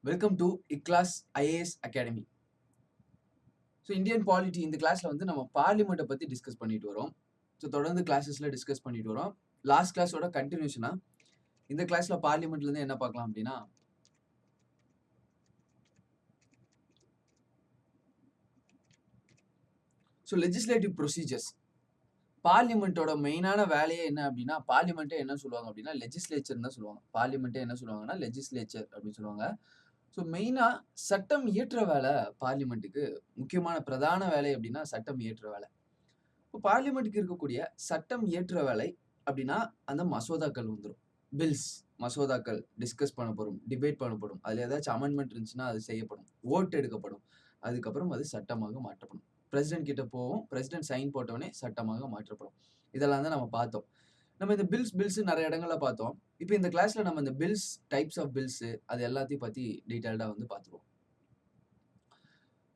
Welcome to eClass IAS academy. So Indian polity இந்த கிளாஸ்ல வந்து நம்ம பார்லிமெண்ட்டை பற்றி டிஸ்கஸ் பண்ணிட்டு வரோம். ஸோ தொடர்ந்து கிளாஸஸ்ல டிஸ்கஸ் பண்ணிட்டு வரோம். லாஸ்ட் கிளாஸோட கண்டினியூஷனா இந்த கிளாஸ்ல பார்லிமெண்ட்ல இருந்து என்ன பார்க்கலாம் அப்படின்னா, ஸோ லெஜிஸ்லேட்டிவ் ப்ரொசீஜர்ஸ். பார்லிமெண்ட்டோட மெயினான வேலையே என்ன அப்படின்னா, பார்லிமெண்ட்டே என்ன சொல்லுவாங்க அப்படின்னா லெஜிஸ்லேச்சர் தான் சொல்லுவாங்க. பார்லிமெண்ட்டே என்ன சொல்லுவாங்கன்னா லெஜிஸ்லேச்சர் அப்படின்னு சொல்லுவாங்க. ஸோ மெயினா சட்டம் இயற்ற வேலை பார்லிமெண்ட்டுக்கு முக்கியமான பிரதான வேலை அப்படின்னா சட்டம் இயற்ற வேலை. இப்போ பார்லிமெண்ட்டுக்கு இருக்கக்கூடிய சட்டம் இயற்ற வேலை அப்படின்னா அந்த மசோதாக்கள் வந்துடும். பில்ஸ் மசோதாக்கள் டிஸ்கஸ் பண்ணப்படும், டிபேட் பண்ணப்படும். அதில் ஏதாச்சும் அமெண்ட்மெண்ட் இருந்துச்சுன்னா அது செய்யப்படும், ஓட்டு எடுக்கப்படும். அதுக்கப்புறம் அது சட்டமாக மாற்றப்படும். பிரசிடென்ட் கிட்ட போவோம், பிரசிடென்ட் சைன் போட்டவொடனே சட்டமாக மாற்றப்படும். இதெல்லாம் தான் நம்ம பார்த்தோம். நம்ம இந்த பில்ஸ் நிறைய இடங்கள்ல பார்த்தோம். இப்போ இந்த கிளாஸ்ல நம்ம இந்த பில்ஸ், டைப்ஸ் ஆஃப் பில்ஸ் அது எல்லாத்தையும் பத்தி டீடைல்டா வந்து பார்த்துருவோம்.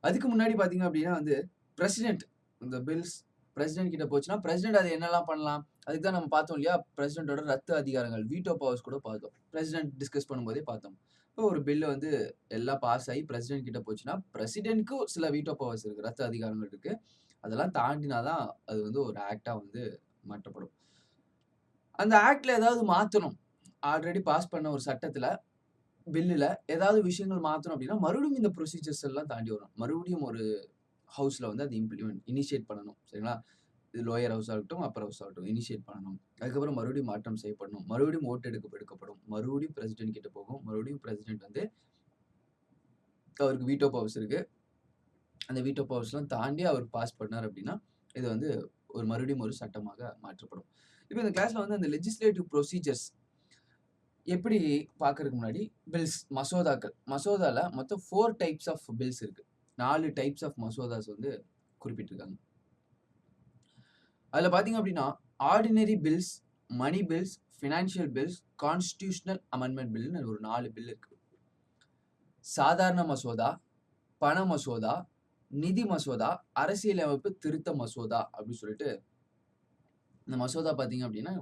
அதுக்கு முன்னாடி பார்த்தீங்க அப்படின்னா வந்து பிரசிடென்ட் இந்த பில்ஸ் பிரசிடென்ட் கிட்ட போச்சுன்னா பிரசிடென்ட் அது என்னெல்லாம் பண்ணலாம் அதுக்கு தான் நம்ம பார்த்தோம் இல்லையா? பிரசிடென்ட்டோட ரத்து அதிகாரங்கள் வீட்டோ பவர்ஸ் கூட பார்த்தோம். பிரசிடென்ட் டிஸ்கஸ் பண்ணும்போதே பார்த்தோம். இப்போ ஒரு பில் வந்து எல்லாம் பாஸ் ஆகி பிரசிடென்ட் கிட்ட போச்சுன்னா பிரசிடென்ட்க்கு சில வீட்டோ பவர்ஸ் இருக்கு, ரத்து அதிகாரங்கள் இருக்கு. அதெல்லாம் தாண்டினாதான் அது வந்து ஒரு ஆக்டா வந்து மாற்றப்படும். அந்த ஆக்ட்ல ஏதாவது மாத்தணும், ஆல்ரெடி பாஸ் பண்ண ஒரு சட்டத்துல பில்லுல ஏதாவது விஷயங்கள் மாத்தணும் அப்படின்னா மறுபடியும் இந்த ப்ரொசீஜர்ஸ் எல்லாம் தாண்டி வரும். மறுபடியும் ஒரு ஹவுஸ்ல வந்து அது இனிஷியேட் பண்ணணும். சரிங்களா? இது லோயர் ஹவுஸா இருக்கட்டும், அப்பர் ஹவுஸா இருக்கட்டும் இனிஷியேட் பண்ணணும். அதுக்கப்புறம் மறுபடியும் மாற்றம் செய்யப்படணும். மறுபடியும் ஓட்டு எடுக்கப்படும். மறுபடியும் பிரசிடென்ட் கிட்ட போகும். மறுபடியும் பிரசிடென்ட் வந்து அவருக்கு வீட்டோ பவர்ஸ் இருக்கு. அந்த வீட்டோ பவர்ஸ்லாம் தாண்டி அவர் பாஸ் பண்ணார் அப்படின்னா, இது வந்து மறுபடியும் ஒரு சட்டமாக மாற்றப்படும். இப்ப இந்த கிளாஸ்ல வந்து அந்த லெஜிஸ்லேட்டிவ் ப்ரொசீஜர்ஸ் எப்படி பார்க்கறதுக்கு முன்னாடி பில்ஸ் மசோதாக்கள். மசோதால மொத்தம் 4 டைப்ஸ் ஆஃப் பில்ஸ் இருக்கு. 4 டைப்ஸ் ஆஃப் மசோதாஸ் வந்து குறிப்பிட்டிருக்காங்க. அதுல பார்த்தீங்க அப்படின்னா, ordinary bills, money bills, financial bills, constitutional amendment பில்னு ஒரு 4 பில் இருக்கு. சாதாரண மசோதா, பண மசோதா, நிதி மசோதா, அரசியலமைப்பு திருத்த மசோதா அப்படின்னு சொல்லிட்டு இந்த மசோதா பார்த்தீங்க அப்படின்னா,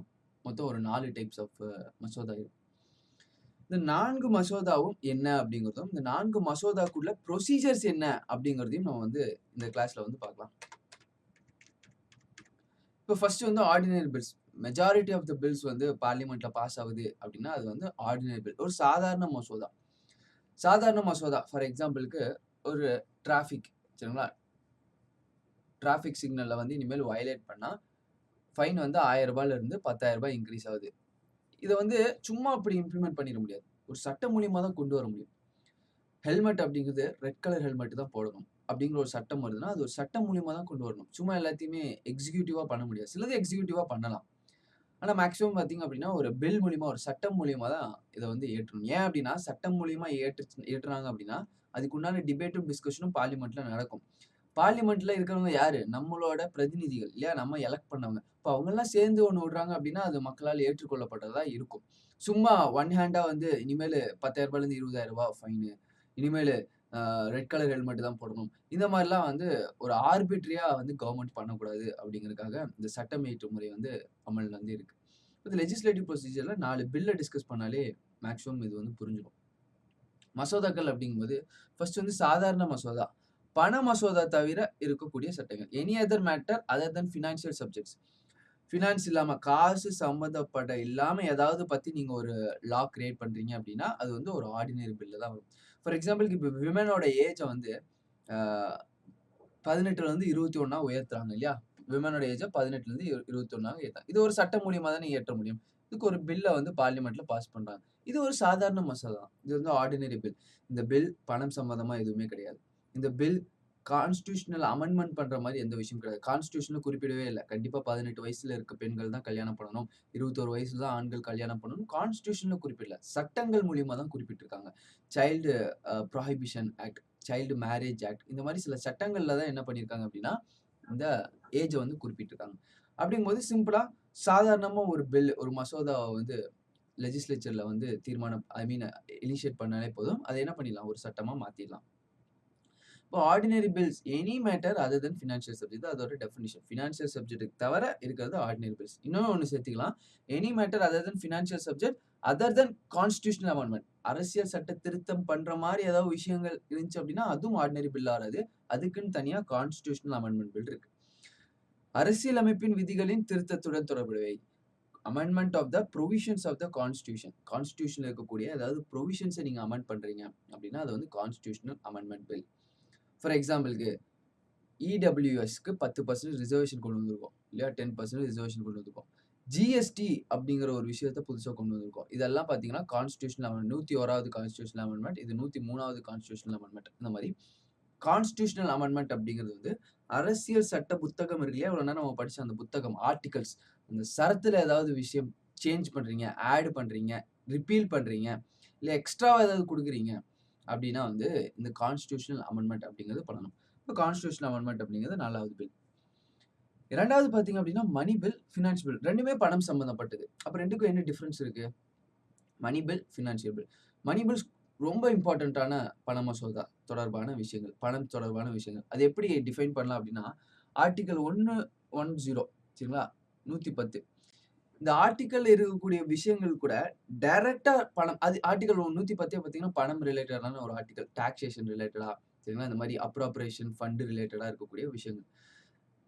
மொத்தம் ஒரு 4 டைப்ஸ் ஆஃப் மசோதா இருக்கு. இந்த 4 மசோதாவும் என்ன அப்படிங்கிறதும், இந்த 4 மசோதாக்குள்ள ப்ரொசீஜர்ஸ் என்ன அப்படிங்கிறதையும் நம்ம வந்து இந்த கிளாஸ்ல வந்து பார்க்கலாம். இப்போ ஃபர்ஸ்ட் வந்து ordinary bills. Majority of the bills வந்து பார்லிமெண்ட்ல பாஸ் ஆகுது அப்படின்னா, அது வந்து ஆர்டினரி பில். ஒரு சாதாரண மசோதா. சாதாரண மசோதா ஃபார் எக்ஸாம்பிள்க்கு ஒரு டிராஃபிக் சரிங்களா? டிராஃபிக் சிக்னல்ல வந்து இனிமேல் வயலேட் பண்ணா, ஃபைன் வந்து ரூ. 1000 இருந்து ரூ. 10,000 இன்கிரீஸ் ஆகுது. இத வந்து சும்மா அப்படி இம்ப்ளிமெண்ட் பண்ணிற முடியாது. ஒரு சட்டம் மூலியமா தான் கொண்டு வர முடியும். ஹெல்மெட் அப்படிங்கிறது ரெட் கலர் ஹெல்மெட் தான் போடணும். அப்படிங்கிற ஒரு சட்டம் வருதுன்னா, அது ஒரு சட்டம் மூலியமா தான் கொண்டு வரணும். சும்மா எல்லாத்தையுமே எக்ஸிக்யூட்டிவா பண்ண முடியாது. சிலது எக்ஸிக்யூட்டிவா பண்ணலாம். ஆனா மேக்ஸிமம் பார்த்தீங்க அப்படின்னா, ஒரு பில் மூலியமா, ஒரு சட்டம் மூலியமா தான் இத வந்து ஏற்றணும். ஏன் அப்படின்னா, சட்டம் மூலியமா ஏற்றுனாங்க அப்படின்னா, அதுக்கு உண்டான டிபேட்டும், டிஸ்கஷனும் பார்லிமெண்ட்ல நடக்கும். பார்லிமெண்ட்ல இருக்கிறவங்க யாரு? நம்மளோட பிரதிநிதிகள் இல்லையா? நம்ம எலக்ட் பண்ணவங்க. இப்ப அவங்கலாம் சேர்ந்து ஒண்ணு விடுறாங்க அப்படின்னா, அது மக்களால் ஏற்றுக்கொள்ளப்பட்டதா இருக்கும். சும்மா ஒன் ஹேண்டா வந்து இனிமேலு ரூ. 10,000லேருந்து ரூ. 20,000 ஃபைனு. இனிமேலு ரெட் கலர் ஹெல்மெட் தான் போடணும். இந்த மாரிலாம் வந்து ஒரு ஆர்பிட்ரரியா வந்து கவர்ன்மெண்ட் பண்ணக்கூடாது அப்படிங்கிறதுக்காக, இந்த சட்டம் இயற்றும் முறை வந்து அமல்ல வந்து இருக்கு. இந்த லெஜிஸ்லேட்டிவ் ப்ரொசீஜர்ல 4 பில்ல டிஸ்கஸ் பண்ணாலே மேக்ஸிமம் இது வந்து புரிஞ்சிரும். மசோதாக்கள் அப்படிங்கும்போது, ஃபர்ஸ்ட் வந்து சாதாரண மசோதா. பண மசோதா தவிர இருக்கக்கூடிய சட்டங்கள். எனி அதர் மேட்டர் அதர் தென் பினான்சியல் சப்ஜெக்ட்ஸ். ஃபினான்ஸ் இல்லாம, காசு சம்மந்தப்பட்ட இல்லாம ஏதாவது பத்தி நீங்க ஒரு லா கிரியேட் பண்றீங்க அப்படின்னா, அது வந்து ஒரு ஆர்டினரி பில்ல தான் வரும். ஃபார் எக்ஸாம்பிள்க்கு இப்ப விமனோட ஏஜ வந்து அ 18லருந்து 21 உயர்த்துறாங்க இல்லையா? விமனோட ஏஜ 18லருந்து 21 ஏத்துறாங்க. இது ஒரு சட்டம் மூலியமா தானே இயற்ற முடியும். இதுக்கு ஒரு பில்ல வந்து பார்லிமெண்ட்ல பாஸ் பண்றாங்க. இது ஒரு சாதாரண மசோதா தான். இது வந்து ஆர்டினரி பில். இந்த பில் பணம் சம்மந்தமா எதுவுமே கிடையாது. இந்த பில் கான்ஸ்டிடியூஷனல் அமெண்ட்மென்ட் பண்ற மாரி எந்த விஷயமும் கிடையாது. கான்ஸ்டிடியூஷன்ல குறிப்பிடவே இல்ல. கண்டிப்பா 18 வயசுல இருக்க பெண்கள் தான் கல்யாணம் பண்ணணும். 21 வயசுல தான் ஆண்கள் கல்யாணம் பண்ணணும். கான்ஸ்டிடியூஷன்ல குறிப்பிடல. சட்டங்கள் மூலியமா தான் குறிப்பிட்டிருக்காங்க. Child prohibition act, child marriage act இந்த மாரி சில சட்டங்கள்ல தான் என்ன பண்ணியிருக்காங்க அப்படின்னா, இந்த ஏஜ வந்து குறிப்பிட்டிருக்காங்க. அப்படிங்கும்போது சிம்பிளா சாதாரணமா ஒரு பில், ஒரு மசோதாவ வந்து லெஜிஸ்லேச்சர்ல வந்து தீர்மானம் ஐ மீன் இனிஷியேட் பண்ணாலே போதும். அத என்ன பண்ணிடலாம், ஒரு சட்டமா மாத்திடலாம். இப்போ ordinary bills any matter other than financial subject அதோட டெஃபினிஷன். ஃபினான்ஷியல் சப்ஜெக்ட்டுக்கு தவிர இருக்கிறது ஆர்டினரி பில்ஸ். இன்னும் ஒண்ணு சேர்த்துக்கலாம். Any matter other than financial subject other than constitutional amendment. அரசியல் சட்ட திருத்தம் பண்ற மாரி ஏதாவது விஷயங்கள் இருந்துச்சு அப்படின்னா, அதுவும் ஆர்டினரி பில் ஆறாது. அதுக்குன்னு தனியா கான்ஸ்டிடியூஷனல் அமெண்ட்மென்ட் பில் இருக்கு. அரசியலமைப்பின் விதிகளின் திருத்தத்துடன் தொடர்புடையவை. Amendment of the provisions of the constitution. கான்ஸ்டிடியூஷன்ல இருக்கக்கூடிய ஏதாவது ப்ரொவிஷன்ஸை நீங்க அமெண்ட் பண்றீங்க அப்படின்னா, அது வந்து கான்ஸ்டிடியூஷனல் அமெண்ட்மென்ட் பில். ஃபார் எக்ஸாம்பிள்க்கு இடபிள்யூஎஸ்க்கு 10% ரிசர்வேஷன் கொண்டு வந்திருக்கோம். இல்லையா? 10% ரிசர்வேஷன் கொண்டு வந்திருக்கோம். ஜிஎஸ்டி அப்படிங்கிற ஒரு விஷயத்த புதுசா கொண்டு வந்திருக்கோம். இதெல்லாம் பார்த்தீங்கன்னா, கான்ஸ்டிடியூஷனல் அமெண்ட்மென்ட் 101வது கான்ஸ்டிடியூஷனல் அமெண்ட்மென்ட். இது 103வது கான்ஸ்டிடியூஷனல் அமெண்ட்மென்ட். இந்த மாரி கான்ஸ்டிடியூஷனல் அமெண்ட்மென்ட் அப்படிங்கிறது வந்து அரசியல் சட்ட புத்தகம் இருக்கு இல்லையா? இவ்வளவு நேரம் நம்ம படிச்ச அந்த புத்தகம், ஆர்டிகல்ஸ். அந்த சரத்துல ஏதாவது விஷயம் சேஞ்ச் பண்றீங்க, ஆட் பண்றீங்க, ரிப்பீல் பண்றீங்க, இல்ல எக்ஸ்ட்ராவா ஏதாவது குடுக்குறீங்க அப்படின்னா வந்து இந்த கான்ஸ்டிடியூஷனல் அமெண்ட்மென்ட் அப்படிங்கிறது பண்ணணும். இப்போ கான்ஸ்டிடியூஷனல் அமெண்ட்மென்ட் அப்படிங்கிறது 4வது பில். 2வது பார்த்தீங்க அப்படின்னா, மனி பில், ஃபினான்ஸ் பில். 2மே பணம் சம்பந்தப்பட்டது. அப்ப 2க்கும் என்ன டிஃபரன்ஸ் இருக்கு? Money bill, financial bill. Money bills ரொம்ப இம்பார்ட்டன்ட்டான பண மசோதா தொடர்பான விஷயங்கள். பணம் தொடர்பான விஷயங்கள். அது எப்படி டிஃபைன் பண்ணலாம் அப்படின்னா, ஆர்டிக்கிள் 110 சரிங்களா? 110. இந்த ஆர்டிக்கிள்ல இருக்கக்கூடிய விஷயங்கள் கூட டைரக்ட்டா பணம் அது ஆர்டிக்கிள் 110 பார்த்தீங்கன்னா, பணம் ரிலேட்டடான ஒரு ஆர்டிக்கிள். டாக்ஸேஷன் ரிலேட்டடா சரிங்களா? இந்த மாரி அப்ராப்ரியேஷன் ஃபண்ட் ரிலேட்டடா இருக்கக்கூடிய விஷயங்கள்.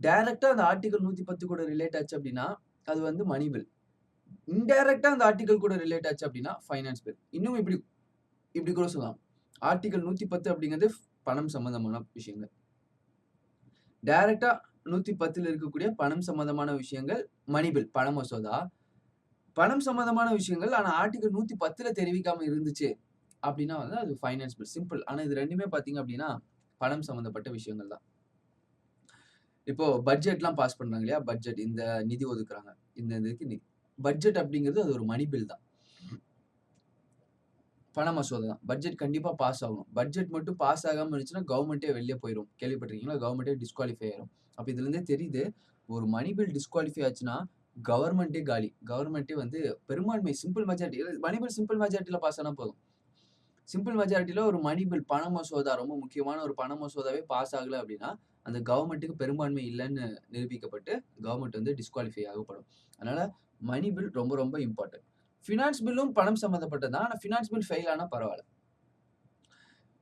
டைரக்ட்டா அந்த ஆர்டிக்கிள் 110 கூட ரிலேட் ஆச்சு அப்படின்னா, அது வந்து மனி பில். இன்டைரக்ட்டா அந்த ஆர்டிக்கிள் கூட ரிலேட் ஆச்சு அப்படின்னா, ஃபைனான்ஸ் பில். இன்னும் இப்படி இப்படி கூட சொல்லலாம். ஆர்டிக்கிள் 110 அப்படிங்கிறது பணம் சம்பந்தமான விஷயங்கள். டைரக்ட்டா 110ல இருக்கக்கூடிய பணம் சம்பந்தமான விஷயங்கள் மனி பில், பண மசோதா. பணம் சம்பந்தமான விஷயங்கள் ஆனா ஆர்டிக்கிள் 110ல தெரிவிக்காம இருந்துச்சு அப்படின்னா வந்து அது ஃபைனான்ஸ் பில். சிம்பிள். ஆனா இது 2மே பார்த்தீங்க அப்படின்னா, பணம் சம்பந்தப்பட்ட விஷயங்கள் தான். இப்போ பட்ஜெட்லாம் பாஸ் பண்றாங்க இல்லையா? பட்ஜெட் இந்த நிதி ஒதுக்குறாங்க. இந்த இதுக்கு பட்ஜெட் அப்படிங்கிறது அது ஒரு மனி பில் தான். பண மசோதா தான். பட்ஜெட் கண்டிப்பா பாஸ் ஆகணும். பட்ஜெட் மட்டும் பாஸ் ஆகாம இருந்துச்சுன்னா, கவர்ன்மென்ட்டே வெளிய போயிரும். கேள்விப்பட்டிருக்கீங்களா? கவர்ன்மென்ட்டே டிஸ்குவாலிஃபை ஆயிரும். அப்ப இதுலருந்தே தெரியுது, ஒரு மனி பில் டிஸ்குவாலிஃபை ஆச்சுன்னா, கவர்ன்மென்ட்டே காலி. கவர்ன்மென்ட்டே வந்து பெரும்பான்மை simple majority money bill simple மெஜாரிட்டில பாஸ் ஆனா போதும். சிம்பிள் மெஜாரிட்டில ஒரு மனி பில் பண மசோதா ரொம்ப முக்கியமான ஒரு பண மசோதாவே பாஸ் ஆகல அப்படின்னா, அந்த கவர்ன்மென்ட்க்கு பெரும்பான்மை இல்லன்னு நிரூபிக்கப்பட்டு, கவர்ன்மென்ட் வந்து டிஸ்குவாலிஃபை ஆகப்படும். அதனால மனி பில் ரொம்ப ரொம்ப இம்பார்ட்டன்ட். ஃபினான்ஸ் பில்லும் பணம் சம்பந்தப்பட்டது தான். ஆனா ஃபினான்ஸ் பில் ஃபெயில் ஆனா பரவால்ல.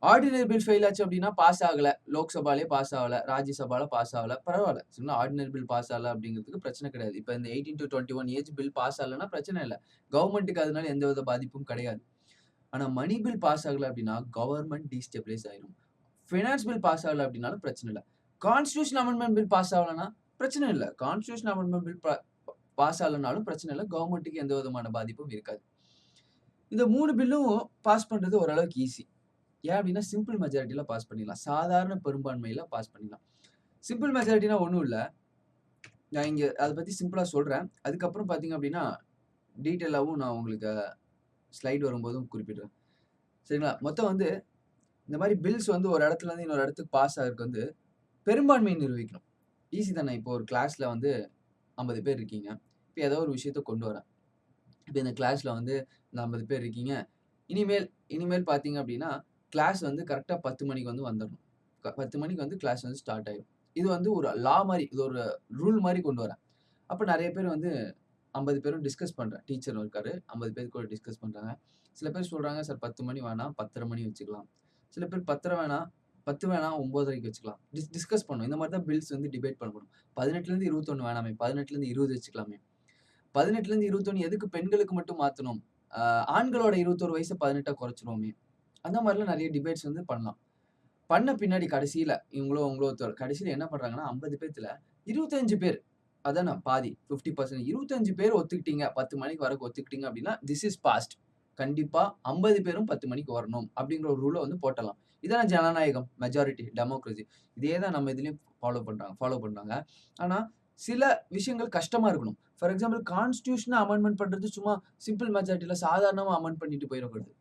ஆர்டினரி பில் ஃபெயில் ஆச்சு அப்படின்னா பாஸ் ஆகல. லோக்சபாலயே பாஸ் ஆகல. ராஜ்யசபால பாஸ் ஆகல. பரவால்ல. சரிங்களா? ஆர்டினரி பில் பாஸ் ஆகல அப்படிங்கிறதுக்கு பிரச்சனை கிடையாது. இப்ப இந்த 18-21 ஏஜ் பில் பாஸ் ஆகலன்னா பிரச்சனை இல்ல. கவர்ன்மென்ட்க்கு அதனால எந்தவித பாதிப்பும் கிடையாது. ஆனா மனி பில் பாஸ் ஆகல அப்படின்னா கவர்ன்மென்ட் டீஸ்டபிலைஸ் ஆயிரும். ஃபினான்ஸ் பில் பாஸ் ஆகல அப்படின்னாலும் பிரச்சனை இல்ல. கான்ஸ்டிடியூஷன் அமெண்ட்மென்ட் பில் பாஸ் ஆகலன்னா பிரச்சனை இல்ல. கான்ஸ்டிடியூஷன் அமெண்ட்மென்ட் பில் பாஸ் ஆகலனாலும் பிரச்சனை இல்ல. கவர்ன்மென்ட்க்கு எந்த விதமான பாதிப்பும் இருக்காது. இந்த 3 பில்லும் பாஸ் பண்றது ஓரளவுக்கு ஈஸி. ஏன் அப்படின்னா சிம்பிள் மெஜாரிட்டில பாஸ் பண்ணிடலாம். சாதாரண பெரும்பான்மையில பாஸ் பண்ணிடலாம். சிம்பிள் மெஜாரிட்டினா ஒண்ணும் இல்ல. நான் இங்க அத பத்தி சிம்பிளா சொல்றேன். அதுக்கப்புறம் பார்த்தீங்க அப்படின்னா, டீட்டெயிலாவும் நான் உங்களுக்கு ஸ்லைடு வரும்போதும் குறிப்பிடுறேன். சரிங்களா? மொத்தம் வந்து இந்த மாரி பில்ஸ் வந்து ஒரு இடத்துல இருந்து இன்னொரு இடத்துக்கு பாஸ் ஆகுறதுக்கு வந்து பெரும்பான்மையை நிரூபிக்கணும். ஈஸி தானே. இப்போ ஒரு கிளாஸ்ல வந்து 50 பேர் இருக்கீங்க. இப்ப ஏதோ ஒரு விஷயத்த கொண்டு வரேன். இப்ப இந்த கிளாஸ்ல வந்து இந்த 50 பேர் இருக்கீங்க. இனிமேல் இனிமேல் பார்த்தீங்க அப்படின்னா, கிளாஸ் வந்து கரெக்ட்டா 10 மணிக்கு வந்து வந்துரணும். 10 மணிக்கு வந்து கிளாஸ் வந்து ஸ்டார்ட் ஆயிரும். இது வந்து ஒரு லா மாரி, இது ஒரு ரூல் மாரி கொண்டு வரேன். அப்ப நெறைய பேர் வந்து 50 பேரும் டிஸ்கஸ் பண்றேன். டீச்சர் இருக்காரு. 50 பேர் கூட டிஸ்கஸ் பண்றாங்க. சில பேர் சொல்றாங்க, "சார் 10 மணி வேணாம். 10:30 மணி வச்சுக்கலாம்." சில பேர் 10:30 வேணாம், 10 வேணாம் 9:30க்கு வச்சுக்கலாம். டிஸ்கஸ் பண்ணணும். இந்த மாரி தான் பில்ஸ் வந்து டிபேட் பண்ணப்படும். 18லருந்து 21 வேணாமே, 18லருந்து 20 வச்சுக்கலாமே. 18லருந்து 21 எதுக்கு பெண்களுக்கு மட்டும் மாத்தணும்? ஆ ஆண்களோட 21 வயச 18ஆ குறைச்சுருவோமே. அந்த மாரிலாம் நெறைய டிபேட்ஸ் வந்து பண்ணலாம். பண்ண பின்னாடி கடைசியில இவங்களோ, அவங்களோ ஒருத்தர் கடைசியில என்ன பண்றாங்கன்னா, 50 பேத்துல 25 பேர் அதான பாதி 50% 25 பேர் ஒத்துக்கிட்டீங்க. 10 மணிக்கு வரக்கு ஒத்துக்கிட்டீங்க அப்டின்னா, திஸ் இஸ் பாஸ்ட். கண்டிப்பா 50 பேரும் 10 மணிக்கு வரணும் அப்டிங்கிற ஒரு ரூல வந்து போட்டரலாம். இதான ஜனநாயகம், மெஜாரிட்டி, டெமோக்ரசி. இதே தான் நம்ம இதுலயும் ஃபாலோ பண்றாங்க. ஆனா, சில விஷயங்கள் கஷ்டமா இருக்கணும். ஃபார் எக்ஸாம்பிள் கான்ஸ்டிடியூஷன அமெண்ட்மென்ட் பண்றது சும்மா சிம்பிள் மெஜாரிட்டில சாதாரணமா அமெண்ட் பண்ணிட்டு போயிறக்கூடாது.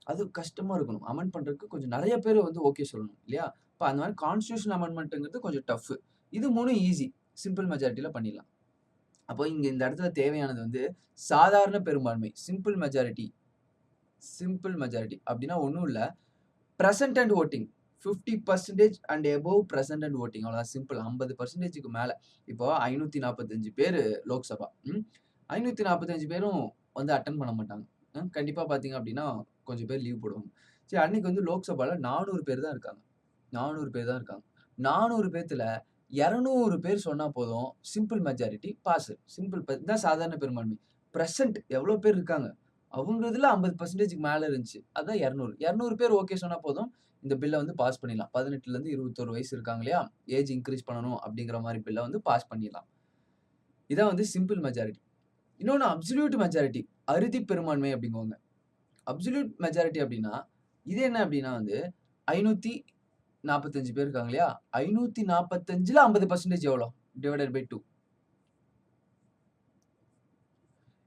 அது கஷ்டமா இருக்கணும். அமெண்ட் பண்றதுக்கு கொஞ்சம் நெறைய பேர் வந்து ஓகே சொல்லணும் இல்லையா? இப்ப அந்த மாரி கான்ஸ்டிடியூஷன் அமெண்ட்மென்ட்ங்கிறது கொஞ்சம் டஃப். இது 3ம் ஈஸி. சிம்பிள் மெஜாரிட்டில பண்ணிடலாம். அப்போ இங்க இந்த இடத்துல தேவையானது வந்து சாதாரண பெரும்பான்மை. Simple majority. சிம்பிள் மெஜாரிட்டி அப்டின்னா ஒண்ணும் இல்ல. Present and voting. 50% and above present and voting. அவ்வளோதான் சிம்பிள். 50%க்கு மேல. இப்போ 545 பேரு லோக்சபா. 545 பேரும் வந்து அட்டெண்ட் பண்ண மாட்டாங்க. கண்டிப்பா பார்த்தீங்க அப்படின்னா, கொஞ்சம் பேர் லீவ் போடுவாங்க. சரி அன்னைக்கு வந்து லோக்சபால 400 பேர் தான் இருக்காங்க. 400 பேர் தான் இருக்காங்க. 400 பேத்துல 200 பேர் சொன்னா போதும். Simple majority pass. சிம்பிள் இதான் சாதாரண பெரும்பான்மை. பிரசன்ட் எவ்வளோ பேர் இருக்காங்க? அவங்கதுல 50%க்கு மேல இருந்துச்சு. அதான் 200. 200 பேர் ஓகே சொன்னா போதும். இந்த பில்ல வந்து பாஸ் பண்ணிடலாம். 18லருந்து 21 வயசு இருக்காங்க இல்லையா? ஏஜ் இன்கிரீஸ் பண்ணணும் அப்படிங்கிற மாரி பில்ல வந்து பாஸ் பண்ணிடலாம். இதான் வந்து சிம்பிள் மெஜாரிட்டி. இன்னொன்னு அப்சல்யூட் மெஜாரிட்டி. அறுதி பெரும்பான்மை அப்படிங்குவாங்க. அப்சல்யூட் மெஜாரிட்டி அப்படின்னா, இது என்ன அப்படின்னா வந்து 545 பேர் இருக்காங்க இல்லையா? 545ல 50% எவ்வளோ? Divided by 2.